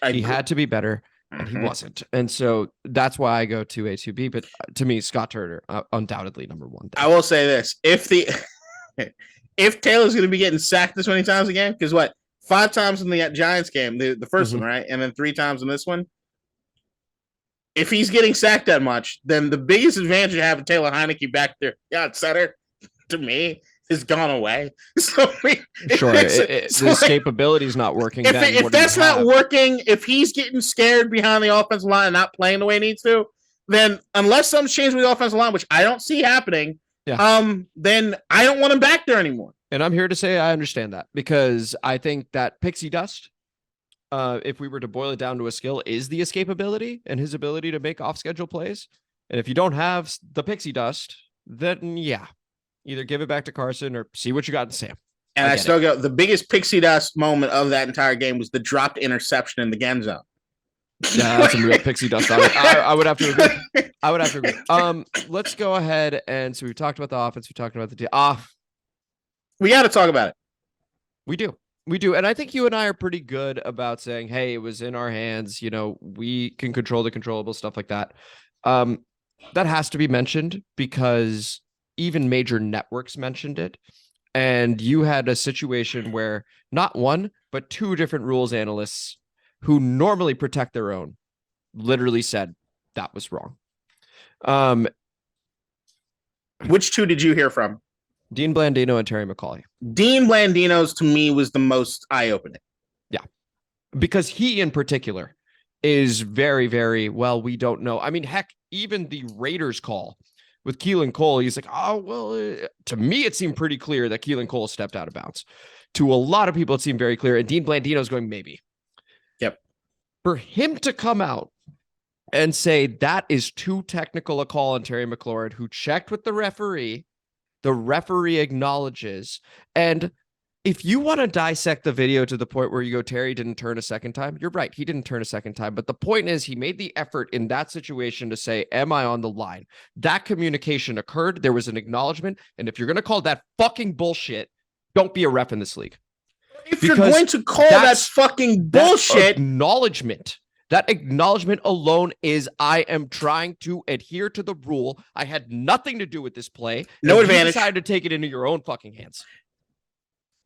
He had to be better, and he wasn't. And so that's why I go 2A, 2B. But to me, Scott Turner, undoubtedly number one. I will say this. If Taylor's going to be getting sacked this many times again, because 5 times in the Giants game, the first one, right? And then 3 times in this one. If he's getting sacked that much, then the biggest advantage of having Taylor Heinicke back there, center, to me, has gone away. So the escapability is not working. If that's not working, if he's getting scared behind the offensive line and not playing the way he needs to, then unless something's changed with the offensive line, which I don't see happening, then I don't want him back there anymore. And I'm here to say I understand that, because I think that pixie dust, if we were to boil it down to a skill, is the escapability and his ability to make off-schedule plays. And if you don't have the pixie dust, then either give it back to Carson or see what you got in Sam. And I still go, the biggest pixie dust moment of that entire game was the dropped interception in the end zone. Yeah, that's some real pixie dust. I would have to agree. I would have to agree. Let's go ahead. And so we've talked about the offense. We talked about the team. We got to talk about it. We do. And I think you and I are pretty good about saying, hey, it was in our hands. We can control the controllable stuff like that. That has to be mentioned because even major networks mentioned it. And you had a situation where not one, but 2 different rules analysts who normally protect their own literally said that was wrong. Which 2 did you hear from? Dean Blandino and Terry McAulay. Dean Blandino's, to me, was the most eye-opening. Yeah. Because he in particular is very, very, well, we don't know. I mean, heck, even the Raiders call with Keelan Cole, he's like, to me, it seemed pretty clear that Keelan Cole stepped out of bounds. To a lot of people, it seemed very clear. And Dean Blandino's going, maybe. Yep. For him to come out and say that is too technical a call on Terry McLaurin, who checked with the referee acknowledges. And if you want to dissect the video to the point where you go, Terry didn't turn a second time, you're right. He didn't turn a second time. But the point is, he made the effort in that situation to say, am I on the line? That communication occurred. There was an acknowledgement. And if you're going to call that fucking bullshit, don't be a ref in this league. If you're going to call that fucking bullshit, that acknowledgement alone is, I am trying to adhere to the rule. I had nothing to do with this play. No advantage. You decided to take it into your own fucking hands.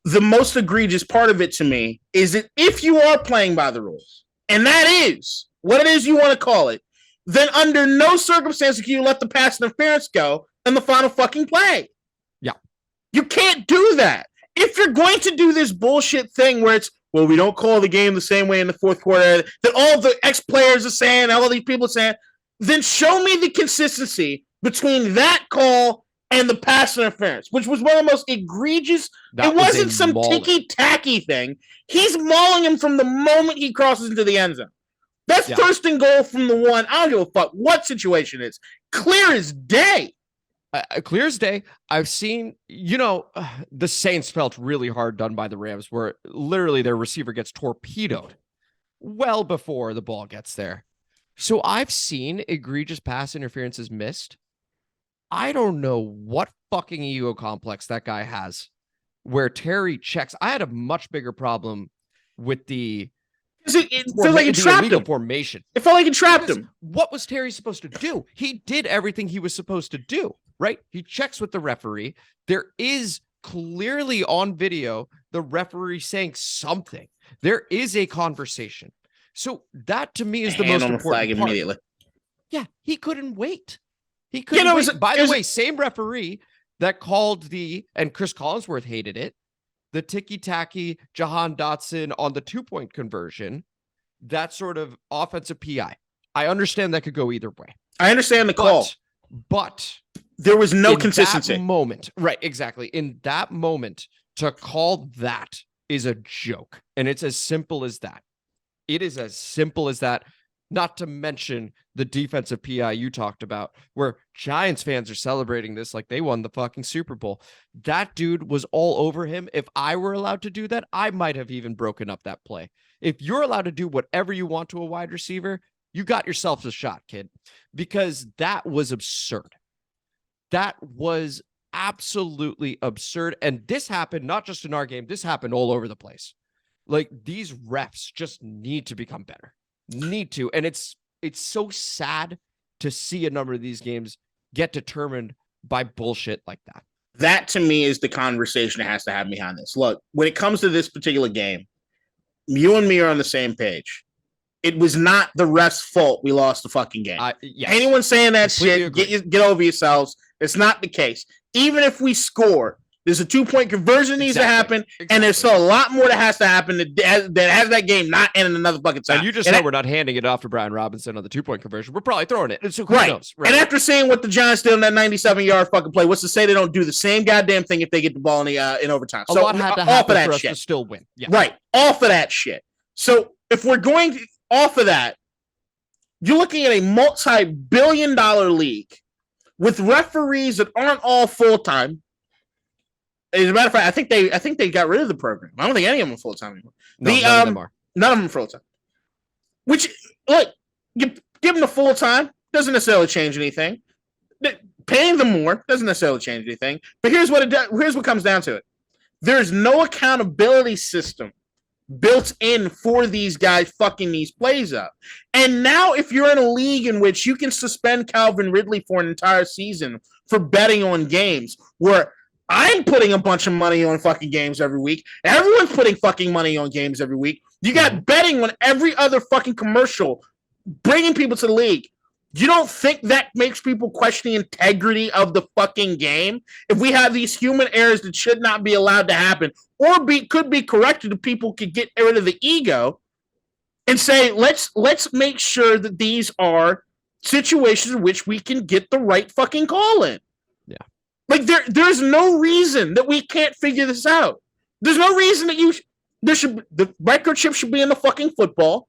The most egregious part of it to me is that if you are playing by the rules, and that is what it is you want to call it, then under no circumstance can you let the pass interference go in the final fucking play. Yeah. You can't do that. If you're going to do this bullshit thing where it's, well, we don't call the game the same way in the fourth quarter that all the ex-players are saying, all these people are saying, then show me the consistency between that call and the pass interference, which was one of the most egregious. It wasn't some ticky-tacky thing. He's mauling him from the moment he crosses into the end zone. That's first and goal from the 1. I don't give a fuck what situation it is. Clear as day. Clear as day. I've seen, the Saints felt really hard done by the Rams, where literally their receiver gets torpedoed well before the ball gets there. So I've seen egregious pass interferences missed. I don't know what fucking ego complex that guy has, where Terry checks. I had a much bigger problem with it felt like it trapped him. Formation. It felt like it trapped him. What was Terry supposed to do? He did everything he was supposed to do, right? He checks with the referee. There is clearly on video the referee saying something. There is a conversation. So that to me is the most important flag part. Immediately. Yeah, he couldn't wait. He couldn't wait. By the way, same referee that called and Chris Collinsworth hated it, the ticky-tacky Jahan Dotson on the 2-point conversion, that sort of offensive PI. I understand that could go either way. I understand the call. But there was no consistency. That moment, right, exactly. In that moment, to call that is a joke. And it's as simple as that. It is as simple as that. Not to mention the defensive PI you talked about, where Giants fans are celebrating this like they won the fucking Super Bowl. That dude was all over him. If I were allowed to do that, I might have even broken up that play. If you're allowed to do whatever you want to a wide receiver, you got yourself a shot, kid, because that was absurd. That was absolutely absurd. And this happened not just in our game, this happened all over the place. Like, these refs just need to become better. Need to. And it's so sad to see a number of these games get determined by bullshit like that. That to me is the conversation that has to happen behind this. Look, when it comes to this particular game, you and me are on the same page. It was not the ref's fault we lost the fucking game. Yes. Anyone saying that shit, get over yourselves. It's not the case. Even if we score, there's a 2-point conversion needs to happen, and there's still a lot more that has to happen that has that game not ending another fucking time. And you just said we're not handing it off to Brian Robinson on the 2-point conversion. We're probably throwing it. So who knows? Right. And after seeing what the Giants did on that 97-yard fucking play, what's to say they don't do the same goddamn thing if they get the ball in overtime? A lot had to happen for us to still win. Yeah. Right. Off of that shit. So if we're going off of that, you're looking at a multi-billion-dollar league with referees that aren't all full-time. As a matter of fact, I think they got rid of the program. I don't think any of them are full-time anymore. No, none of them are. None of them are full-time. Which, look, give them the full-time, doesn't necessarily change anything. Paying them more doesn't necessarily change anything. But here's what comes down to it. There's no accountability system built in for these guys fucking these plays up. And now if you're in a league in which you can suspend Calvin Ridley for an entire season for betting on games where I'm putting a bunch of money on fucking games every week, everyone's putting fucking money on games every week, you got betting on every other fucking commercial, bringing people to the league. You don't think that makes people question the integrity of the fucking game? If we have these human errors that should not be allowed to happen, or could be corrected if people could get rid of the ego and say, let's make sure that these are situations in which we can get the right fucking call in. Yeah. Like there's no reason that we can't figure this out. There's no reason that the microchip should be in the fucking football.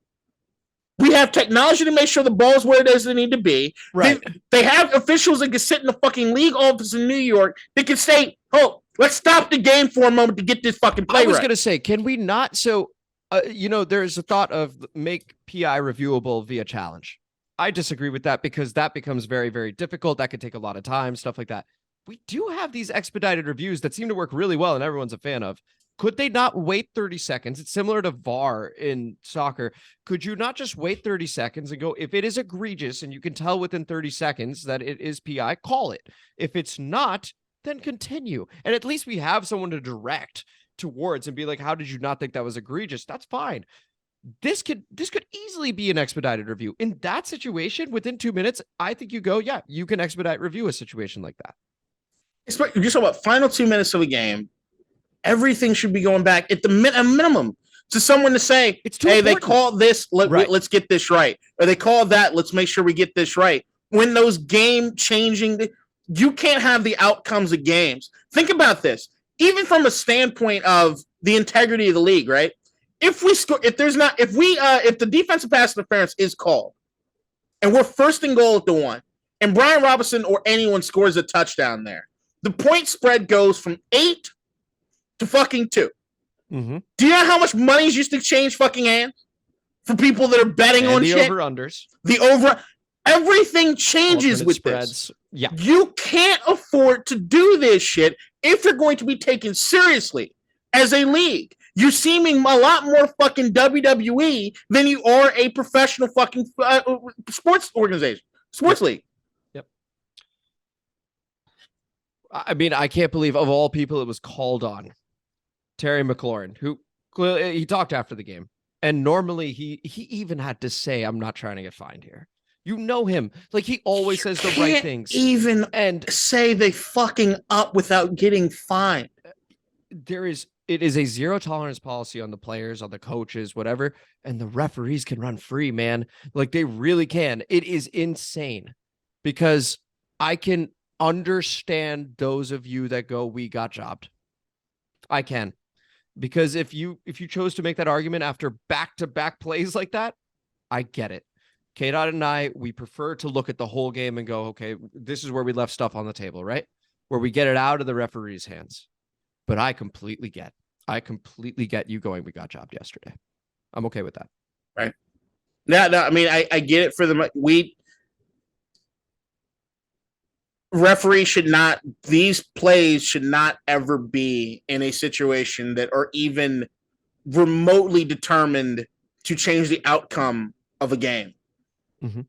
We have technology to make sure the ball's where it is they need to be. Right. They have officials that can sit in the fucking league office in New York that can say, oh, let's stop the game for a moment to get this fucking play right. I was going to say, can we not? So, there's a thought of make PI reviewable via challenge. I disagree with that because that becomes very, very difficult. That could take a lot of time, stuff like that. We do have these expedited reviews that seem to work really well and everyone's a fan of. Could they not wait 30 seconds? It's similar to VAR in soccer. Could you not just wait 30 seconds and go, if it is egregious and you can tell within 30 seconds that it is PI, call it. If it's not, then continue. And at least we have someone to direct towards and be like, how did you not think that was egregious? That's fine. This could easily be an expedited review. In that situation, within 2 minutes, I think you go, yeah, you can expedite review a situation like that. You're talking about final 2 minutes of a game. Everything should be going back at the minimum to someone to say, hey, they called this, let's get this right. Or they called that, let's make sure we get this right. When those game-changing, you can't have the outcomes of games. Think about this. Even from a standpoint of the integrity of the league, right? If the defensive pass interference is called, and we're first and goal at the 1, and Brian Robinson or anyone scores a touchdown there, the point spread goes from 8 to fucking 2. Mm-hmm. Do you know how much money is used to change fucking hands for people that are betting on shit? Over-unders. Everything changes with spreads. This. Yeah. You can't afford to do this shit if you're going to be taken seriously as a league. You're seeming a lot more fucking WWE than you are a professional fucking sports organization, sports league. Yep. I mean, I can't believe of all people it was called on Terry McLaurin, who clearly he talked after the game, and normally he even had to say, "I'm not trying to get fined here." You know him, like he always says the right things. And say they fucking up without getting fined. It is a zero tolerance policy on the players, on the coaches, whatever, and the referees can run free, man. Like they really can. It is insane because I can understand those of you that go, we got jobbed. I can, because if you chose to make that argument after back-to-back plays like that, I get it. K-Dot and I, we prefer to look at the whole game and go, okay, this is where we left stuff on the table, right? Where we get it out of the referee's hands. But I completely get you going, we got jobbed yesterday. I'm okay with that. Right. No, I mean, I get it for the, these plays should not ever be in a situation that are even remotely determined to change the outcome of a game. Mm-hmm.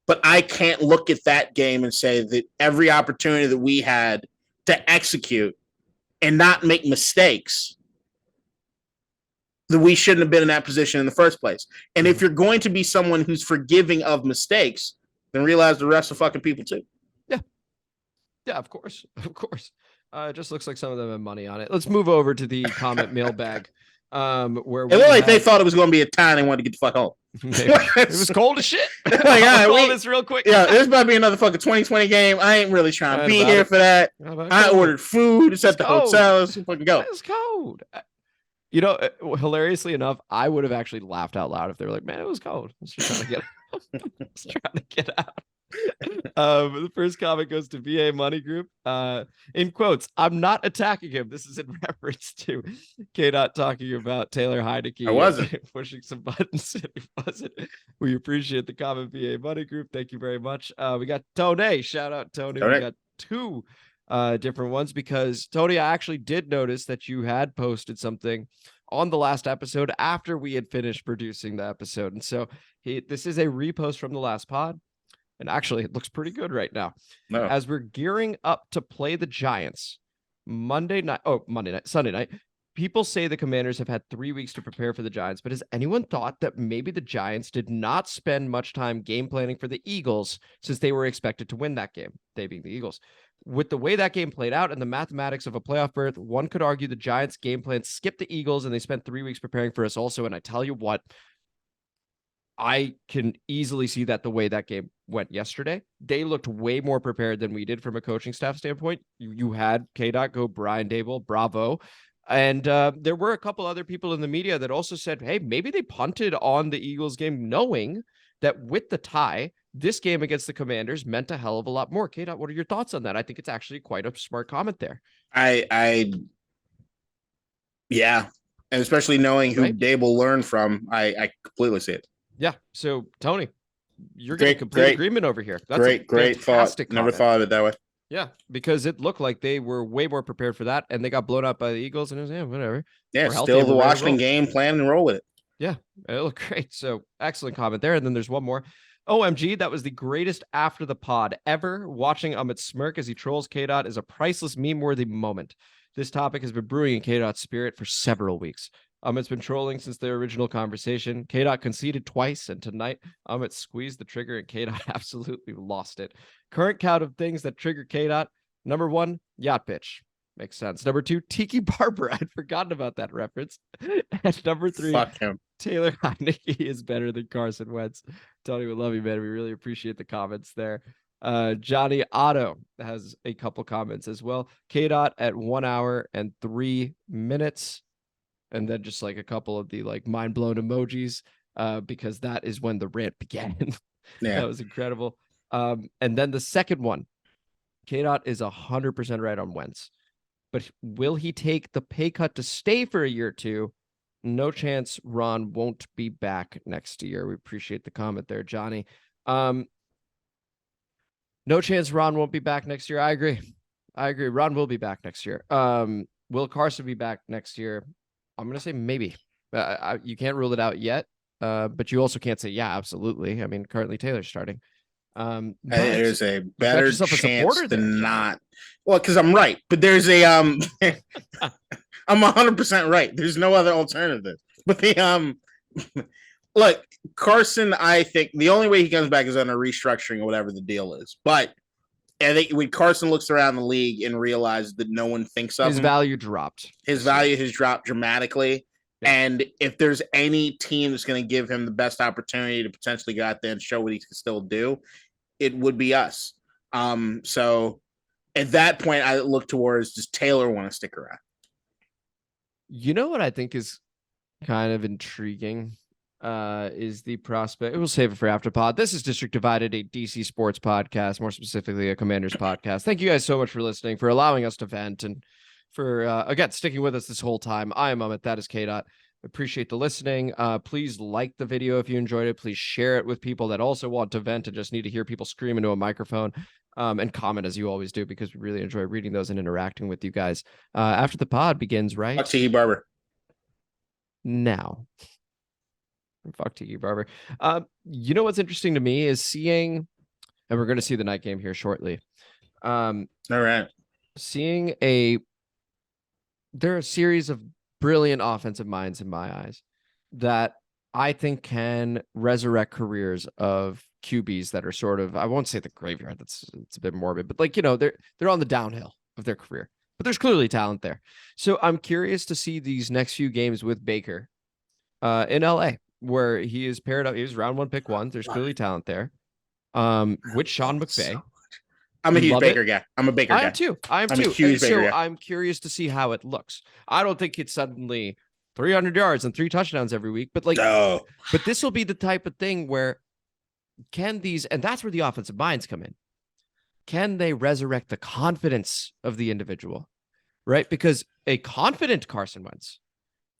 But I can't look at that game and say that every opportunity that we had to execute and not make mistakes, that we shouldn't have been in that position in the first place. And if you're going to be someone who's forgiving of mistakes, then realize the rest are fucking people too. Yeah, of course. Of course. It just looks like some of them have money on it. Let's move over to the comment mailbag. Where it looked like they thought it was going to be a tie and they wanted to get the fuck home. It was cold as shit. Like, I'll call this real quick. Yeah, this might be another fucking 2020 game. I ain't really trying to be here for that. I ordered food. It's at the hotel. Let's fucking go. It's cold. You know, hilariously enough, I would have actually laughed out loud if they were like, "Man, it was cold." I was just trying to get out. Trying to get out. The first comment goes to VA Money Group. In quotes, "I'm not attacking him." This is in reference to K-Dot talking about Taylor Heinicke. I wasn't pushing some buttons. He wasn't. We appreciate the comment, VA Money Group. Thank you very much. We got Tony. Shout out Tony. We got two different ones because Tony, I actually did notice that you had posted something on the last episode after we had finished producing the episode, and so this is a repost from the last pod. And actually, it looks pretty good right now. No. As we're gearing up to play the Giants Sunday night, people say the Commanders have had 3 weeks to prepare for the Giants. But has anyone thought that maybe the Giants did not spend much time game planning for the Eagles since they were expected to win that game, they being the Eagles? With the way that game played out and the mathematics of a playoff berth, one could argue the Giants' game plan skipped the Eagles and they spent 3 weeks preparing for us also. And I tell you what, I can easily see that the way that game went yesterday, they looked way more prepared than we did from a coaching staff standpoint. You had K-Dot go Brian Dable, bravo. And there were a couple other people in the media that also said, hey, maybe they punted on the Eagles game knowing that with the tie, this game against the Commanders meant a hell of a lot more. K-Dot, what are your thoughts on that? I think it's actually quite a smart comment there. Yeah. And especially knowing who Dable learned from, I completely see it. Yeah. So, Tony, you're getting complete agreement over here. That's great thought. Never thought of it that way. Yeah, because it looked like they were way more prepared for that, and they got blown out by the Eagles, and it was, whatever. Yeah, still the Washington game, plan and roll with it. Yeah, it looked great. So, excellent comment there. And then there's one more. OMG, that was the greatest after the pod ever. Watching Amit smirk as he trolls K-Dot is a priceless meme-worthy moment. This topic has been brewing in K-Dot's spirit for several weeks. Amit's been trolling since their original conversation. K-Dot conceded twice, and tonight Amit squeezed the trigger and K-Dot absolutely lost it. Current count of things that trigger K-Dot. Number 1, yacht bitch. Makes sense. Number 2, Tiki Barber. I'd forgotten about that reference. And number 3, fuck him. Taylor Heinicke is better than Carson Wentz. Tony, we love you, man. We really appreciate the comments there. Johnny Otto has a couple comments as well. K-Dot at 1 hour and 3 minutes. And then just like a couple of the like mind blown emojis, because that is when the rant began. Yeah. That was incredible. And then the second one, K-Dot is 100% right on Wentz, but will he take the pay cut to stay for a year or two? No chance Ron won't be back next year. We appreciate the comment there, Johnny. No chance Ron won't be back next year. I agree. Ron will be back next year. Will Carson be back next year? I'm going to say maybe. You can't rule it out yet, but you also can't say, yeah, absolutely. I mean, currently Taylor's starting. There's a better chance than not. Well, because I'm right, but there's a I'm 100% right. There's no other alternative. But the look, Carson, I think the only way he comes back is on a restructuring or whatever the deal is. But I think when Carson looks around the league and realizes that no one thinks of his value dropped. His value has dropped dramatically. Yeah. And if there's any team that's going to give him the best opportunity to potentially go out there and show what he can still do, it would be us. So at that point, I look towards, does Taylor want to stick around? You know what I think is kind of intriguing is the prospect. We'll save it for after pod. This is District Divided, a DC sports podcast, more specifically a Commanders podcast. Thank you guys so much for listening, for allowing us to vent, and for, again, sticking with us this whole time. I am Amit. That is K-Dot. Appreciate the listening. Please like the video if you enjoyed it. Please share it with people that also want to vent and just need to hear people scream into a microphone. and comment as you always do, because we really enjoy reading those and interacting with you guys. After the pod begins right Fuck Tiki Barber. now. Fuck Tiki Barber. You know what's interesting to me is seeing, and we're going to see the night game here shortly. All right. Seeing there are a series of brilliant offensive minds in my eyes that I think can resurrect careers of QBs that are sort of, I won't say the graveyard, it's a bit morbid, but like, you know, they're on the downhill of their career, but there's clearly talent there. So I'm curious to see these next few games with Baker in LA, where he is paired up. He was round 1, pick 1. There's clearly talent there. With Sean McVay. I'm a huge Baker guy. I'm a Baker guy. I am too. I'm a huge Baker guy. I'm curious to see how it looks. I don't think it's suddenly 300 yards and 3 touchdowns every week, but like, but this will be the type of thing where and that's where the offensive minds come in. Can they resurrect the confidence of the individual? Right? Because a confident Carson Wentz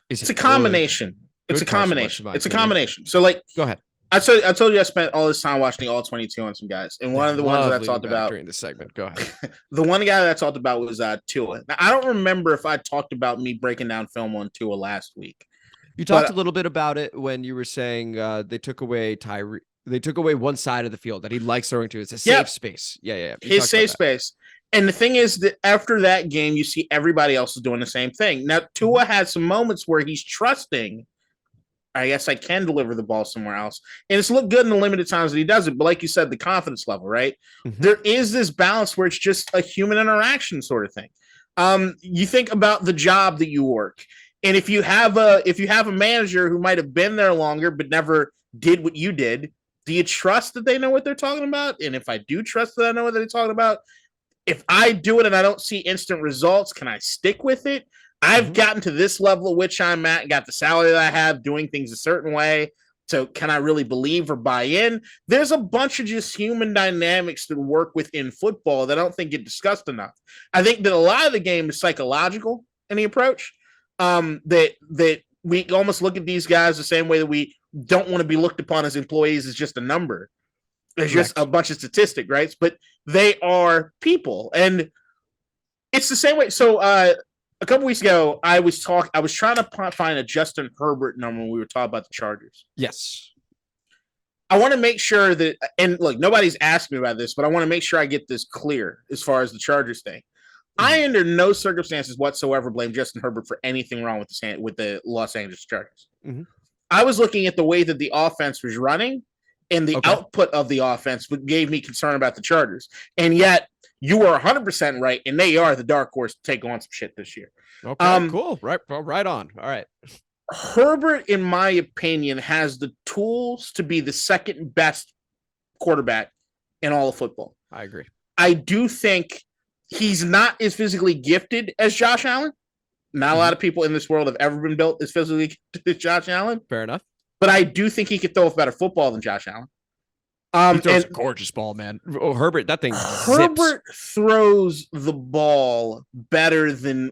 it's a combination. It's a combination. So like, go ahead. I told you I spent all this time watching the all 22 on some guys, and one of the ones that I talked about during this segment. Go ahead. The one guy that I talked about was Tua. Now, I don't remember if I talked about me breaking down film on Tua last week. You talked a little bit about it when you were saying they took away They took away one side of the field that he likes throwing to. It's a safe space. Yeah. His safe space. And the thing is that after that game, you see everybody else is doing the same thing. Now, Tua had some moments where he's trusting, I guess I can deliver the ball somewhere else. And it's looked good in the limited times that he does it. But like you said, the confidence level, right? Mm-hmm. There is this balance where it's just a human interaction sort of thing. You think about the job that you work. And if you have a manager who might have been there longer but never did what you did, do you trust that they know what they're talking about? And if I do trust that I know what they're talking about, if I do it and I don't see instant results, can I stick with it? I've gotten to this level at which I'm at, got the salary that I have, doing things a certain way. So can I really believe or buy in? There's a bunch of just human dynamics that work within football that I don't think get discussed enough. I think that a lot of the game is psychological in the approach. That we almost look at these guys the same way that we don't want to be looked upon as employees as just a number. It's just a bunch of statistics, right? But they are people. And it's the same way. So a couple weeks ago, I was trying to find a Justin Herbert number when we were talking about the Chargers. Yes. I want to make sure that, and look, nobody's asked me about this, but I want to make sure I get this clear as far as the Chargers thing. I, under no circumstances whatsoever, blame Justin Herbert for anything wrong with the Los Angeles Chargers. Mm-hmm. I was looking at the way that the offense was running and the output of the offense gave me concern about the Chargers. And yet, you are 100% right, and they are the dark horse to take on some shit this year. Okay, cool. Right on. All right. Herbert, in my opinion, has the tools to be the second best quarterback in all of football. I agree. I do think he's not as physically gifted as Josh Allen. Not a lot of people in this world have ever been built as physically gifted as Josh Allen. Fair enough. But I do think he could throw a better football than Josh Allen. He throws a gorgeous ball, man. Oh, Herbert, that thing Herbert throws the ball better than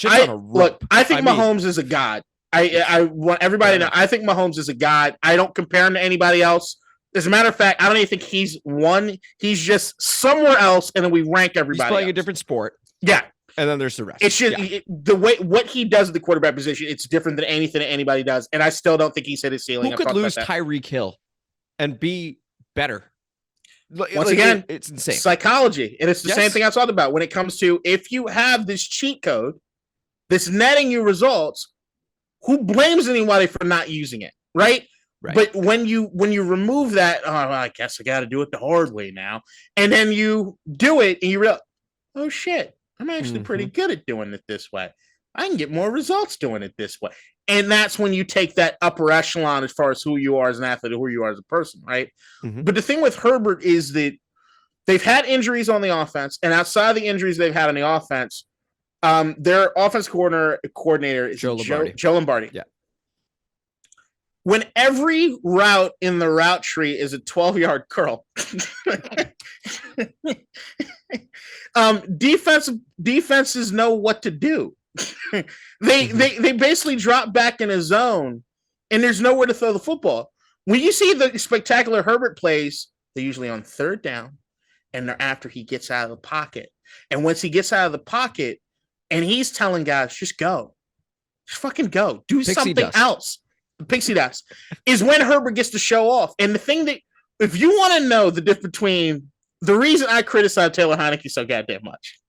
look. I think Mahomes is a god. I want everybody to know. I think Mahomes is a god. I don't compare him to anybody else. As a matter of fact, I don't even think he's one. He's just somewhere else, and then we rank everybody. He's playing else. A different sport. Yeah. And then there's the rest. It's just the way what he does at the quarterback position. It's different than anything that anybody does, and I still don't think he's hit his ceiling. Who could lose Tyreek Hill and be better? Once again, it's insane. Psychology, and it's the same thing I talked about when it comes to if you have this cheat code that's netting you results. Who blames anybody for not using it, right? Right. But when you remove that, I guess I got to do it the hard way now, and then you do it, and you realize, oh shit. I'm actually pretty good at doing it this way. I can get more results doing it this way. And that's when you take that upper echelon as far as who you are as an athlete or who you are as a person, right? Mm-hmm. But the thing with Herbert is that they've had injuries on the offense, and outside of the injuries they've had on the offense, their offense coordinator is Joe Lombardi. Yeah. When every route in the route tree is a 12-yard curl, defenses know what to do. They basically drop back in a zone, and there's nowhere to throw the football. When you see the spectacular Herbert plays, they're usually on third down, and they're after he gets out of the pocket. And once he gets out of the pocket and he's telling guys, just go. Just fucking go. Do Pixie something dust. else. Pixie dust is when Herbert gets to show off. And the thing that, if you want to know the difference between the reason I criticize Taylor Heinicke so goddamn much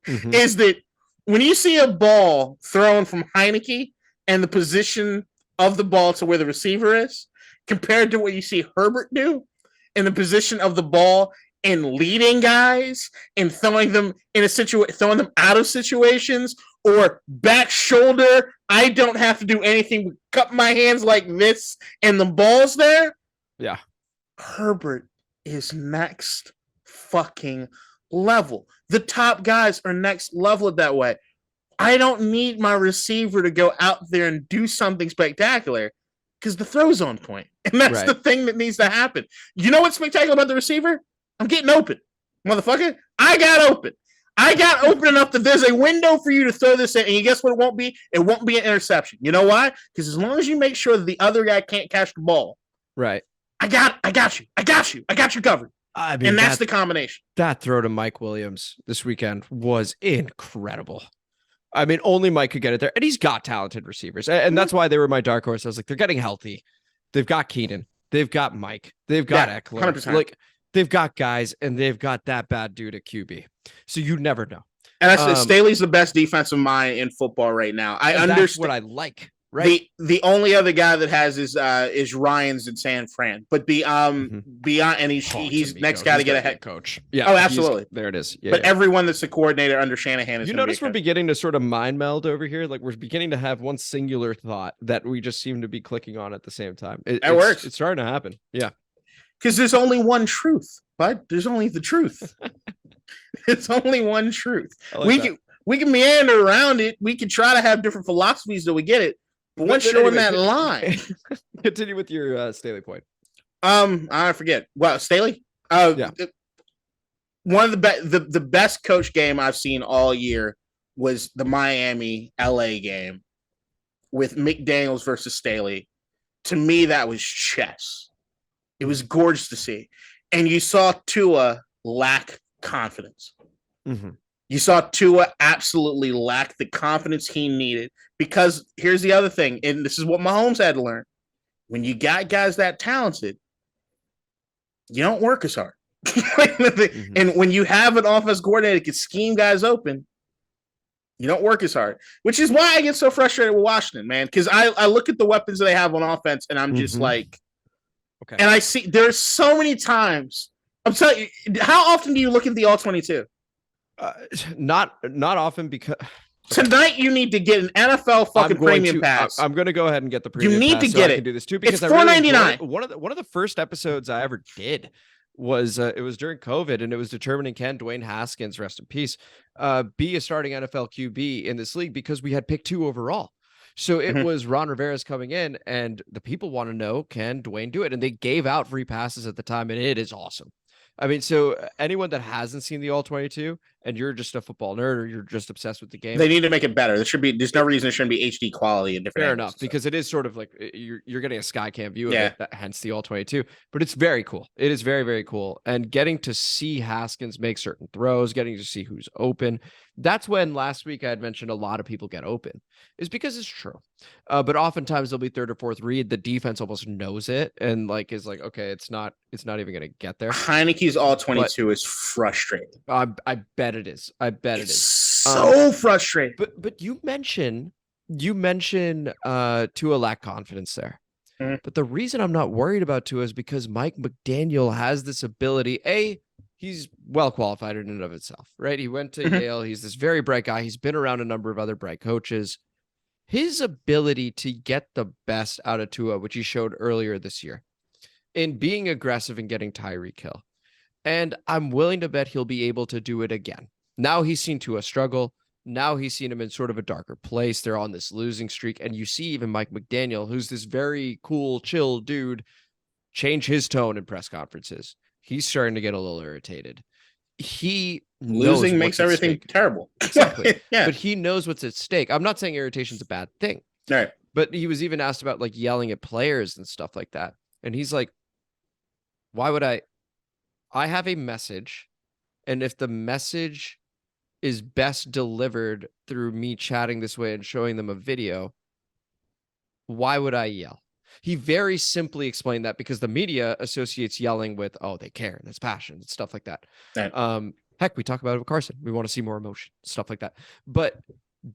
is that when you see a ball thrown from Heinicke and the position of the ball to where the receiver is, compared to what you see Herbert do in the position of the ball and leading guys and throwing them in a throwing them out of situations, or back shoulder, I don't have to do anything but cup my hands like this and the ball's there. Yeah. Herbert is next fucking level. The top guys are next level that way. I don't need my receiver to go out there and do something spectacular because the throw's on point. And that's the thing that needs to happen. You know what's spectacular about the receiver? I'm getting open. Motherfucker, I got open. I got open enough that there's a window for you to throw this in, and you guess what it won't be? It won't be an interception. You know why? Because as long as you make sure that the other guy can't catch the ball, right? I got you covered. I mean, and that's the combination. That throw to Mike Williams this weekend was incredible. I mean, only Mike could get it there, and he's got talented receivers, and that's why they were my dark horse. I was like, they're getting healthy. They've got Keenan, they've got Mike, they've got Eckler. 100%. Like, they've got guys, and they've got that bad dude at QB. So you never know. And that's Staley's the best defensive mind in football right now. I understand that's what I like. Right. The only other guy that has is Ryan's in San Fran, but beyond, and he's next guy to get a head coach. Yeah. Oh, absolutely. There it is. Yeah, but everyone that's the coordinator under Shanahan is. You notice we're beginning to sort of mind meld over here. Like we're beginning to have one singular thought that we just seem to be clicking on at the same time. It works. It's starting to happen. Yeah. Because there's only one truth, but there's only the truth. It's only one truth. Like we can meander around it. We can try to have different philosophies till we get it. But once you're in that line, continue with your Staley point. I forget. Well, Staley. Yeah. One of the best coach game I've seen all year was the Miami LA game with McDaniels versus Staley. To me, that was chess. It was gorgeous to see, and you saw Tua lack confidence. Mm-hmm. You saw Tua absolutely lack the confidence he needed, because here's the other thing, and this is what Mahomes had to learn. When you got guys that talented, you don't work as hard. Mm-hmm. And when you have an offense coordinator that can scheme guys open, you don't work as hard, which is why I get so frustrated with Washington, man, because I look at the weapons that they have on offense, and I'm just like, okay. And I see there's so many times. I'm telling you, how often do you look at the All-22? Not often, because tonight you need to get an NFL fucking premium pass. I'm going to go ahead and get the premium. You need pass to get I it. can do this too, because it's $4.99. Really one of the first episodes I ever did was it was during COVID, and it was determining can Dwayne Haskins, rest in peace, be a starting NFL QB in this league, because we had pick 2 overall. So it was Ron Rivera's coming in, and the people want to know, can Dwayne do it? And they gave out free passes at the time, and it is awesome. I mean, so anyone that hasn't seen the All-22 and you're just a football nerd, or you're just obsessed with the game, they need to make it better. There's no reason it shouldn't be HD quality and different. Fair enough, because it is sort of like you're getting a Skycam view of it, hence the All-22. But it's very cool. It is very, very cool. And getting to see Haskins make certain throws, getting to see who's open. That's when last week I had mentioned a lot of people get open, is because it's true. But oftentimes they'll be third or fourth read. The defense almost knows it and is like, okay, it's not even going to get there. Heinicke's All-22 is frustrating. I bet it is. I bet it is so frustrating. But you mention Tua lack confidence there. Mm-hmm. But the reason I'm not worried about Tua is because Mike McDaniel has this ability. He's well qualified in and of itself, right? He went to Yale. He's this very bright guy. He's been around a number of other bright coaches. His ability to get the best out of Tua, which he showed earlier this year, in being aggressive and getting Tyreek Hill. And I'm willing to bet he'll be able to do it again. Now he's seen Tua struggle. Now he's seen him in sort of a darker place. They're on this losing streak. And you see even Mike McDaniel, who's this very cool, chill dude, change his tone in press conferences. He's starting to get a little irritated. Losing makes everything terrible. Exactly. Yeah. But he knows what's at stake. I'm not saying irritation's a bad thing. All right. But he was even asked about yelling at players and stuff like that. And he's like, why would I have a message And if the message is best delivered through me chatting this way and showing them a video, why would I yell? He very simply explained that because the media associates yelling with, oh, they care, that's passion, and stuff like that. Right. Heck, we talk about it with Carson. We want to see more emotion, stuff like that. But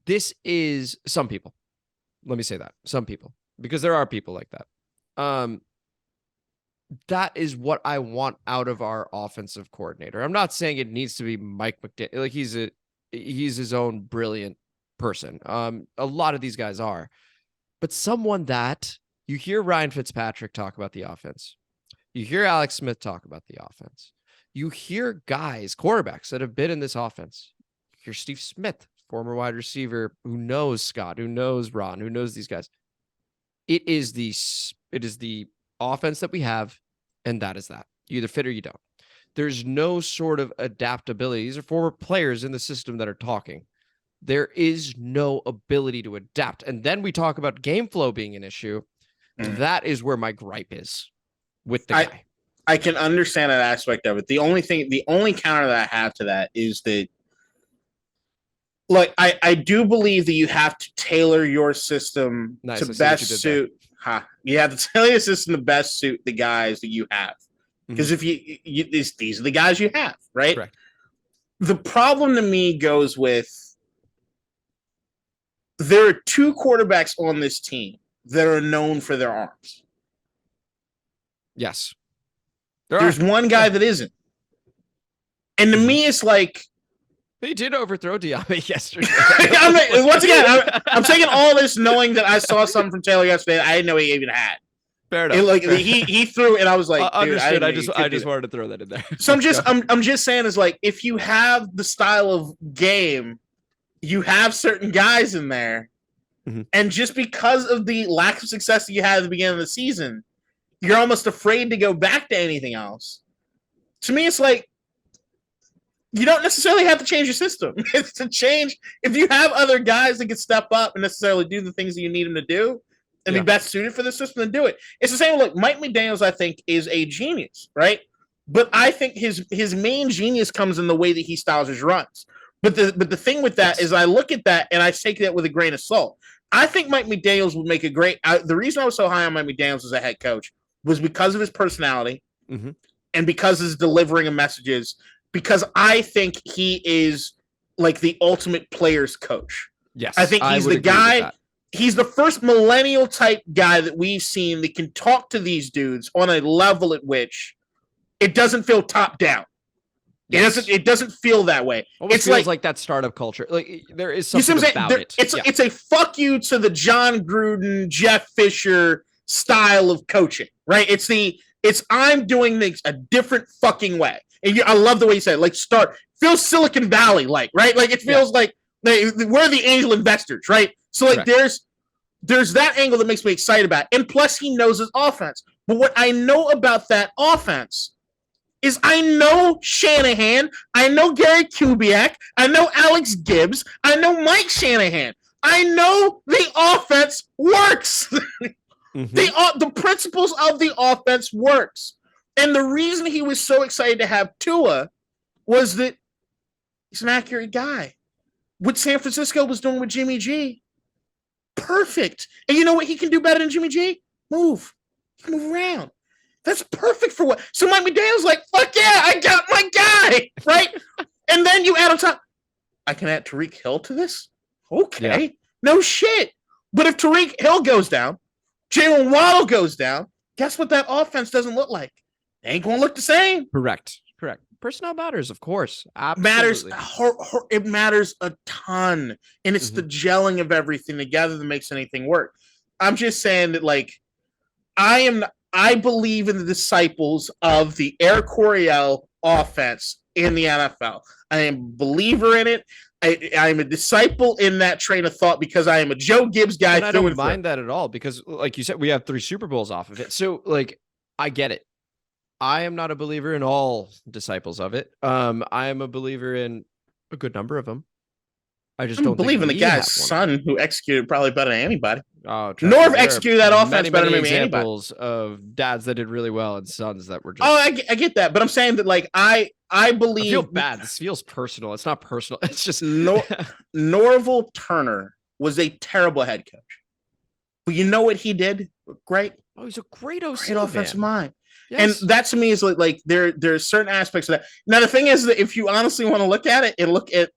this is some people. Let me say that. Some people. Because there are people like that. That is what I want out of our offensive coordinator. I'm not saying it needs to be Mike McDaniel. Like he's his own brilliant person. A lot of these guys are. But someone that you hear Ryan Fitzpatrick talk about the offense. You hear Alex Smith talk about the offense. You hear guys, quarterbacks that have been in this offense. You hear Steve Smith, former wide receiver, who knows Scott, who knows Ron, who knows these guys. It is the offense that we have, and that is that. You either fit or you don't. There's no sort of adaptability. These are former players in the system that are talking. There is no ability to adapt. And then we talk about game flow being an issue. That is where my gripe is with the guy. I can understand that aspect of it. The only counter that I have to that is that, like, I do believe that you have to tailor your system to best suit. You have to tailor your system to best suit the guys that you have. Because if these are the guys you have, right? Correct. The problem to me goes with there are two quarterbacks on this team that are known for their arms. Yes. There's one guy that isn't. And to me, it's like, he did overthrow Diame yesterday. Once again, I'm taking all this knowing that I saw something from Taylor yesterday that I didn't know he even had. Fair enough. And like he threw, and I was like, understood. I just wanted to throw that in there. So I'm just saying is like, if you have the style of game, you have certain guys in there, and just because of the lack of success that you had at the beginning of the season, you're almost afraid to go back to anything else. To me, it's like, you don't necessarily have to change your system. It's to change. If you have other guys that can step up and necessarily do the things that you need them to do and be best suited for the system, then do it. It's the same. Like Mike McDaniels, I think, is a genius, right? But I think his main genius comes in the way that he styles his runs. But the thing with that is I look at that and I take that with a grain of salt. I think Mike McDaniels would make a great. The reason I was so high on Mike McDaniels as a head coach was because of his personality and because of his delivering of messages. Because I think he is like the ultimate player's coach. Yes, I think he's the guy. He's the first millennial type guy that we've seen that can talk to these dudes on a level at which it doesn't feel top down. Yes. It doesn't feel that way. It feels like that startup culture. Like there is something about it. It's a fuck you to the John Gruden, Jeff Fisher style of coaching, right? It's I'm doing things a different fucking way. And I love the way you said it. Like feels Silicon Valley like, right? Like it feels like we're the angel investors, right? So like there's that angle that makes me excited about it. And plus he knows his offense. But what I know about that offense is I know Shanahan, I know Gary Kubiak, I know Alex Gibbs, I know Mike Shanahan. I know the offense works. The principles of the offense works. And the reason he was so excited to have Tua was that he's an accurate guy. What San Francisco was doing with Jimmy G, perfect. And you know what he can do better than Jimmy G? Move. He can move around. That's perfect for what? So Mike McDaniel's like, fuck yeah, I got my guy, right? And then you add on top, I can add Tyreek Hill to this? Okay. No shit. But if Tyreek Hill goes down, Jalen Waddle goes down, guess what that offense doesn't look like? They ain't going to look the same. Correct. Personnel matters, of course. Absolutely. It matters a ton. And it's the gelling of everything together that makes anything work. I'm just saying that, like, I believe in the disciples of the Air Coryell offense in the NFL. I am a believer in it. I am a disciple in that train of thought because I am a Joe Gibbs guy. And I don't mind that at all because, like you said, we have 3 Super Bowls off of it. So, like, I get it. I am not a believer in all disciples of it. I am a believer in a good number of them. I just I don't believe in think the we guy's have one. son who executed probably better than anybody. Oh, trust me, Norv there are executed that offense many, better than many maybe anybody. examples of dads that did really well and sons that were just. Oh, I get that, but I'm saying that like I believe I feel bad. This feels personal. It's not personal. It's just Norville Turner was a terrible head coach. But you know what he did? Great. Oh, he's a great OC, Great offensive mind. Yes. And that to me is like there's certain aspects of that. Now the thing is that if you honestly want to look at it and look at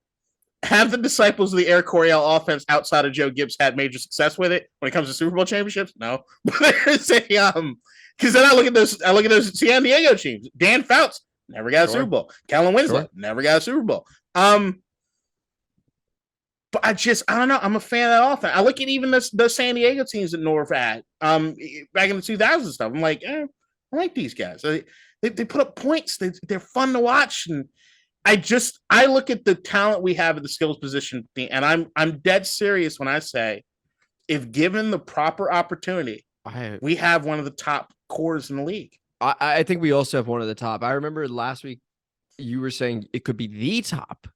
have the disciples of the Air Coryell offense outside of Joe Gibbs had major success with it when it comes to Super Bowl championships? No. But there's a because then I look at those San Diego teams. Dan Fouts never got a Super Bowl. Kellen Winslow never got a Super Bowl. But I don't know. I'm a fan of that offense. I look at even the San Diego teams that Norv had back in the 2000s stuff. I'm like, I like these guys. They put up points. They're fun to watch. And I look at the talent we have at the skills position, and I'm dead serious when I say, if given the proper opportunity, we have one of the top cores in the league. I think we also have one of the top. I remember last week you were saying it could be the top.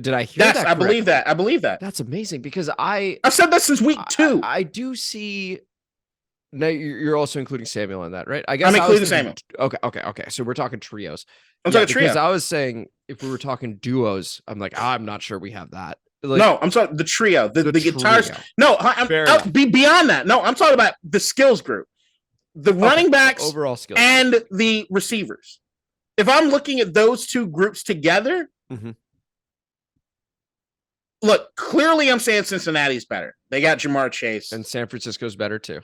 Did I hear that? I believe that. I believe that. That's amazing because I've said that since week 2. I do see. Now you're also including Samuel in that, right? I guess I'm including Samuel. Okay. So we're talking trios. I'm talking trio. Because I was saying if we were talking duos, I'm like, I'm not sure we have that. Like, no, I'm talking the trio, the guitars. Trio. No, I'll be beyond that. No, I'm talking about the skills group, the running backs, overall skills, and the receivers. If I'm looking at those two groups together. Mm-hmm. Look, clearly I'm saying Cincinnati's better. They got Jamar Chase. And San Francisco's better too.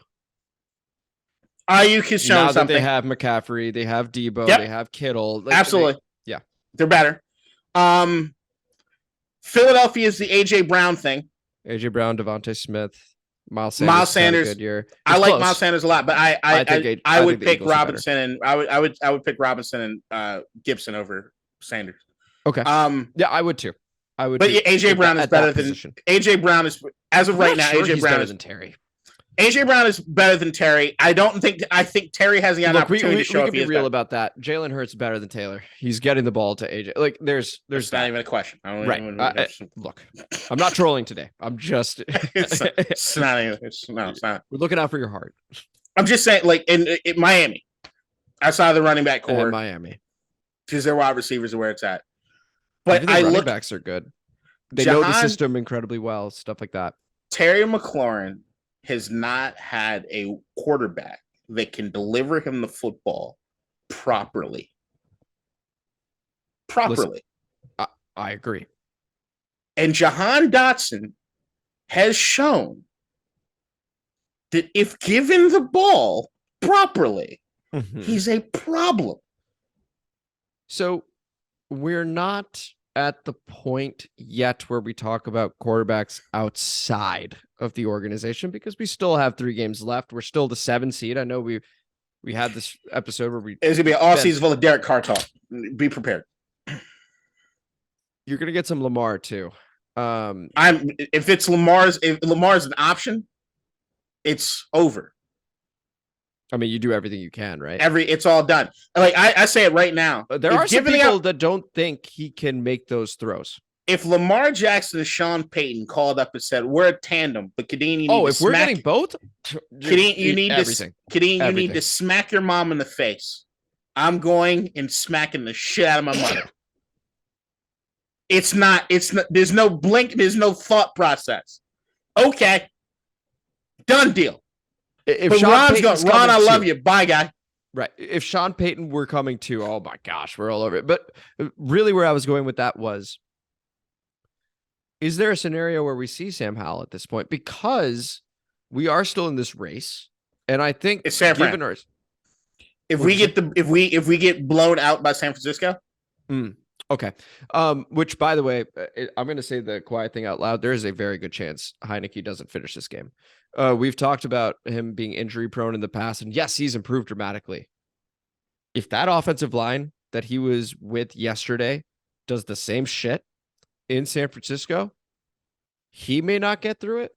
Ayuk has shown something. They have McCaffrey, they have Debo, they have Kittle. Absolutely. They're better. Philadelphia is the A.J. Brown thing. A.J. Brown, Devontae Smith, Miles Sanders. Good year. I like Miles Sanders a lot, but I would pick Robinson and I would pick Robinson and Gibson over Sanders. Okay. Yeah, I would too. But AJ Brown is better than AJ Brown is as of right now. AJ Brown is than Terry. AJ Brown is better than Terry. I think Terry has the opportunity to show. We can be real about that. Jalen Hurts is better than Taylor. He's getting the ball to AJ. Like there's not even a question. Look, I'm not trolling today. I'm just. it's not. We're looking out for your heart. I'm just saying, like in Miami, outside of the running back core, Miami, because their wide receivers are where it's at. But running backs are good. They know the system incredibly well, stuff like that. Terry McLaurin has not had a quarterback that can deliver him the football properly. Listen, I agree. And Jahan Dotson has shown that if given the ball properly, he's a problem. So we're not at the point yet where we talk about quarterbacks outside of the organization because we still have 3 games left. We're still the 7 seed. I know we had this episode where it's gonna be an all season full of Derek Carr talk. Be prepared. You're gonna get some Lamar too. If Lamar's an option, it's over. I mean, you do everything you can, right? It's all done. Like I say it right now. There are some people that don't think he can make those throws. If Lamar Jackson and Sean Payton called up and said, "We're a tandem," but Kadeen, we're getting both, Kadeen, you need to smack your mom in the face. I'm going and smacking the shit out of my mother. It's not. There's no blink. There's no thought process. Okay, done deal. If Ron's going, Ron, I love you. Bye, guy. Right. If Sean Payton were coming to, oh my gosh, we're all over it. But really where I was going with that was, is there a scenario where we see Sam Howell at this point? Because we are still in this race. And I think it's San Fran. If we get blown out by San Francisco. Okay. Which, by the way, I'm going to say the quiet thing out loud. There is a very good chance Heinicke doesn't finish this game. We've talked about him being injury prone in the past, and yes, he's improved dramatically. If that offensive line that he was with yesterday does the same shit in San Francisco, he may not get through it.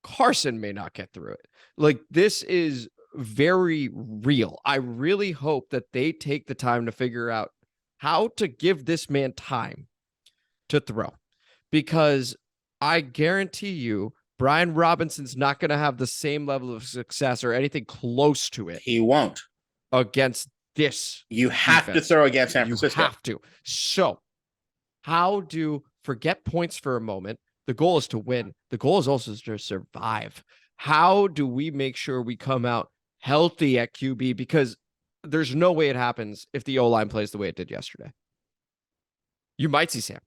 Carson may not get through it. Like, this is very real. I really hope that they take the time to figure out how to give this man time to throw, because I guarantee you, Brian Robinson's not going to have the same level of success or anything close to it He won't. against this. You have defense. to throw against San Francisco. You have to. So, forget points for a moment. The goal is to win. The goal is also to survive. How do we make sure we come out healthy at QB? Because there's no way it happens if the O-line plays the way it did yesterday. You might see Sam.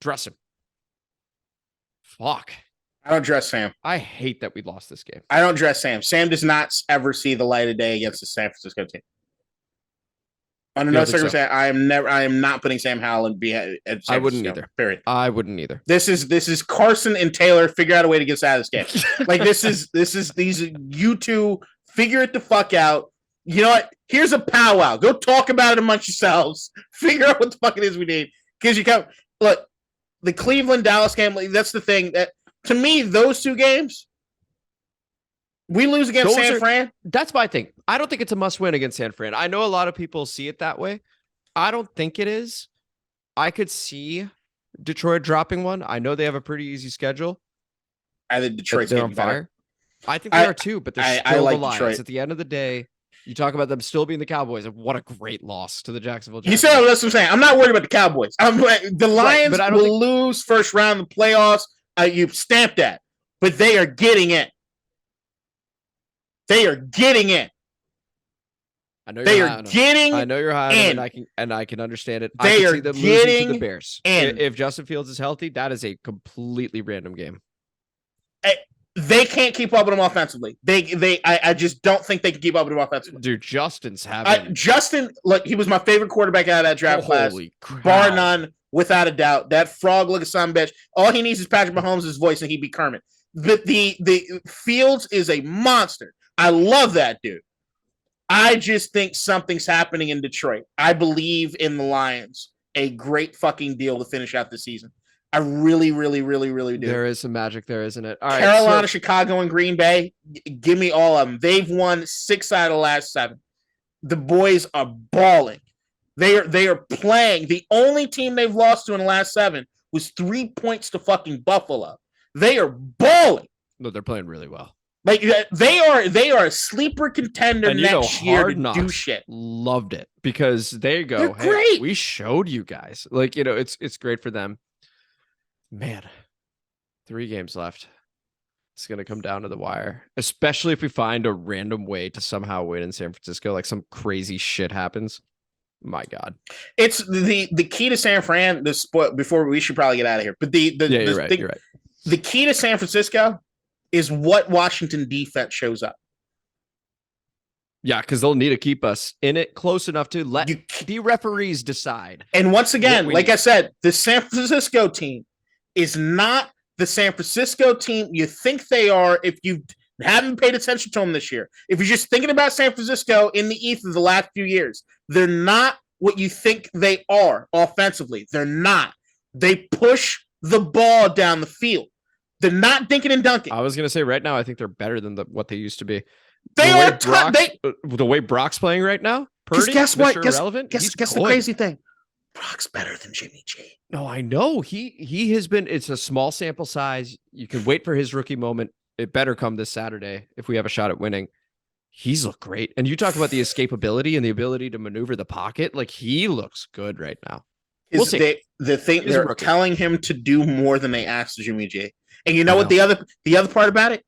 Dress him. Fuck. I don't dress Sam. I hate that we lost this game. I don't dress Sam. Sam does not ever see the light of day against the San Francisco team. Under no circumstance, I am not putting Sam Howell at San Francisco. I wouldn't either. Period. I wouldn't either. This is Carson and Taylor figure out a way to get us out of this game. Like this is these you two figure it the fuck out. You know what? Here's a powwow. Go talk about it amongst yourselves. Figure out what the fuck it is we need. Because you come look, the Cleveland Dallas game. That's the thing that to me those two games. We lose against San Fran. That's my thing. I don't think it's a must win against San Fran. I know a lot of people see it that way. I don't think it is. I could see Detroit dropping one. I know they have a pretty easy schedule. I think Detroit's on fire. I think they are too, but they're still the Lions. Detroit. At the end of the day, you talk about them still being the Cowboys, and what a great loss to the Jacksonville Jaguars. You said that's what I'm saying. I'm not worried about the Cowboys. The Lions will lose first round of the playoffs. You stamped that, but they are getting in. They are getting in. I know they are getting. I know you're high on them, and I can understand it. They I are see them getting losing to the Bears. If Justin Fields is healthy, that is a completely random game. They can't keep up with him offensively. I just don't think they can keep up with him offensively. Dude, Justin's having Justin. Look, he was my favorite quarterback out of that draft class, crap. bar none, without a doubt. That frog looking son of a bitch. All he needs is Patrick Mahomes' voice, and he'd be Kermit. But the Fields is a monster. I love that dude. I just think something's happening in Detroit. I believe in the Lions. A great fucking deal to finish out the season. I really, really, really, really do. There is some magic there, isn't it? All right, Carolina, Chicago, and Green Bay, give me all of them. They've won 6 out of the last 7. The boys are balling. They are playing. The only team they've lost to in the last 7 was 3 points to fucking Buffalo. They are balling. No, they're playing really well. Like they are a sleeper contender next year to do shit. Loved it because they go, they're great. We showed you guys. Like, it's great for them. Man, 3 games left. It's going to come down to the wire, especially if we find a random way to somehow win in San Francisco. Like some crazy shit happens. My God. It's the key to San Fran. Before we should probably get out of here. But you're right. The key to San Francisco is what Washington defense shows up. Yeah, because they'll need to keep us in it close enough to let the referees decide. And once again, like I said, the San Francisco team is not the San Francisco team you think they are if you haven't paid attention to them this year. If you're just thinking about San Francisco in the ether the last few years, they're not what you think they are offensively. They're not. They push the ball down the field. They're not dinking and dunking. I was going to say right now, I think they're better than what they used to be. The way Brock's playing right now, Purdy, guess what? Mr. Irrelevant, guess the crazy thing. Brock's better than Jimmy G. No, I know. He has been, it's a small sample size. You can wait for his rookie moment. It better come this Saturday if we have a shot at winning. He's looked great. And you talk about the escapability and the ability to maneuver the pocket. Like he looks good right now. We'll see. They're telling him to do more than they asked Jimmy G. And you know what the other part about it?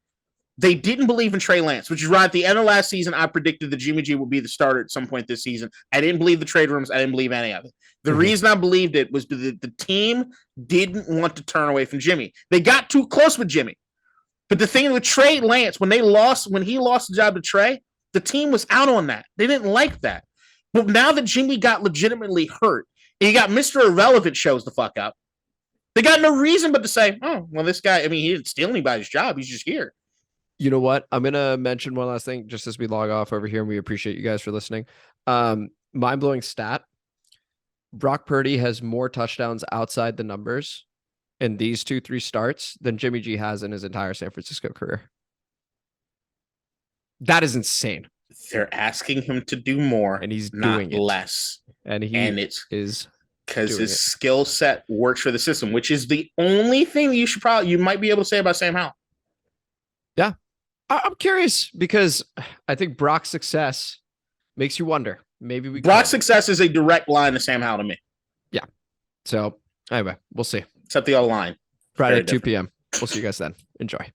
They didn't believe in Trey Lance, which is right. At the end of last season, I predicted that Jimmy G would be the starter at some point this season. I didn't believe the trade rooms. I didn't believe any of it. The reason I believed it was that the team didn't want to turn away from Jimmy. They got too close with Jimmy. But the thing with Trey Lance, when he lost the job to Trey, the team was out on that. They didn't like that. But now that Jimmy got legitimately hurt, and you got Mr. Irrelevant shows the fuck up, they got no reason but to say, oh, well, this guy, I mean, he didn't steal anybody's job. He's just here. You know what? I'm going to mention one last thing just as we log off over here, and we appreciate you guys for listening. Mind-blowing stat. Brock Purdy has more touchdowns outside the numbers in these 2-3 starts than Jimmy G has in his entire San Francisco career. That is insane. They're asking him to do more, and he's not doing it less. And he it is because doing his it. skill set works for the system, which is the only thing you might be able to say about Sam Howell. Yeah. I'm curious because I think Brock's success makes you wonder. Maybe Brock's success is a direct line to Sam Howell to me. Yeah. So anyway, we'll see. Except the other line. Friday Very at 2 different. p.m. We'll see you guys then. Enjoy.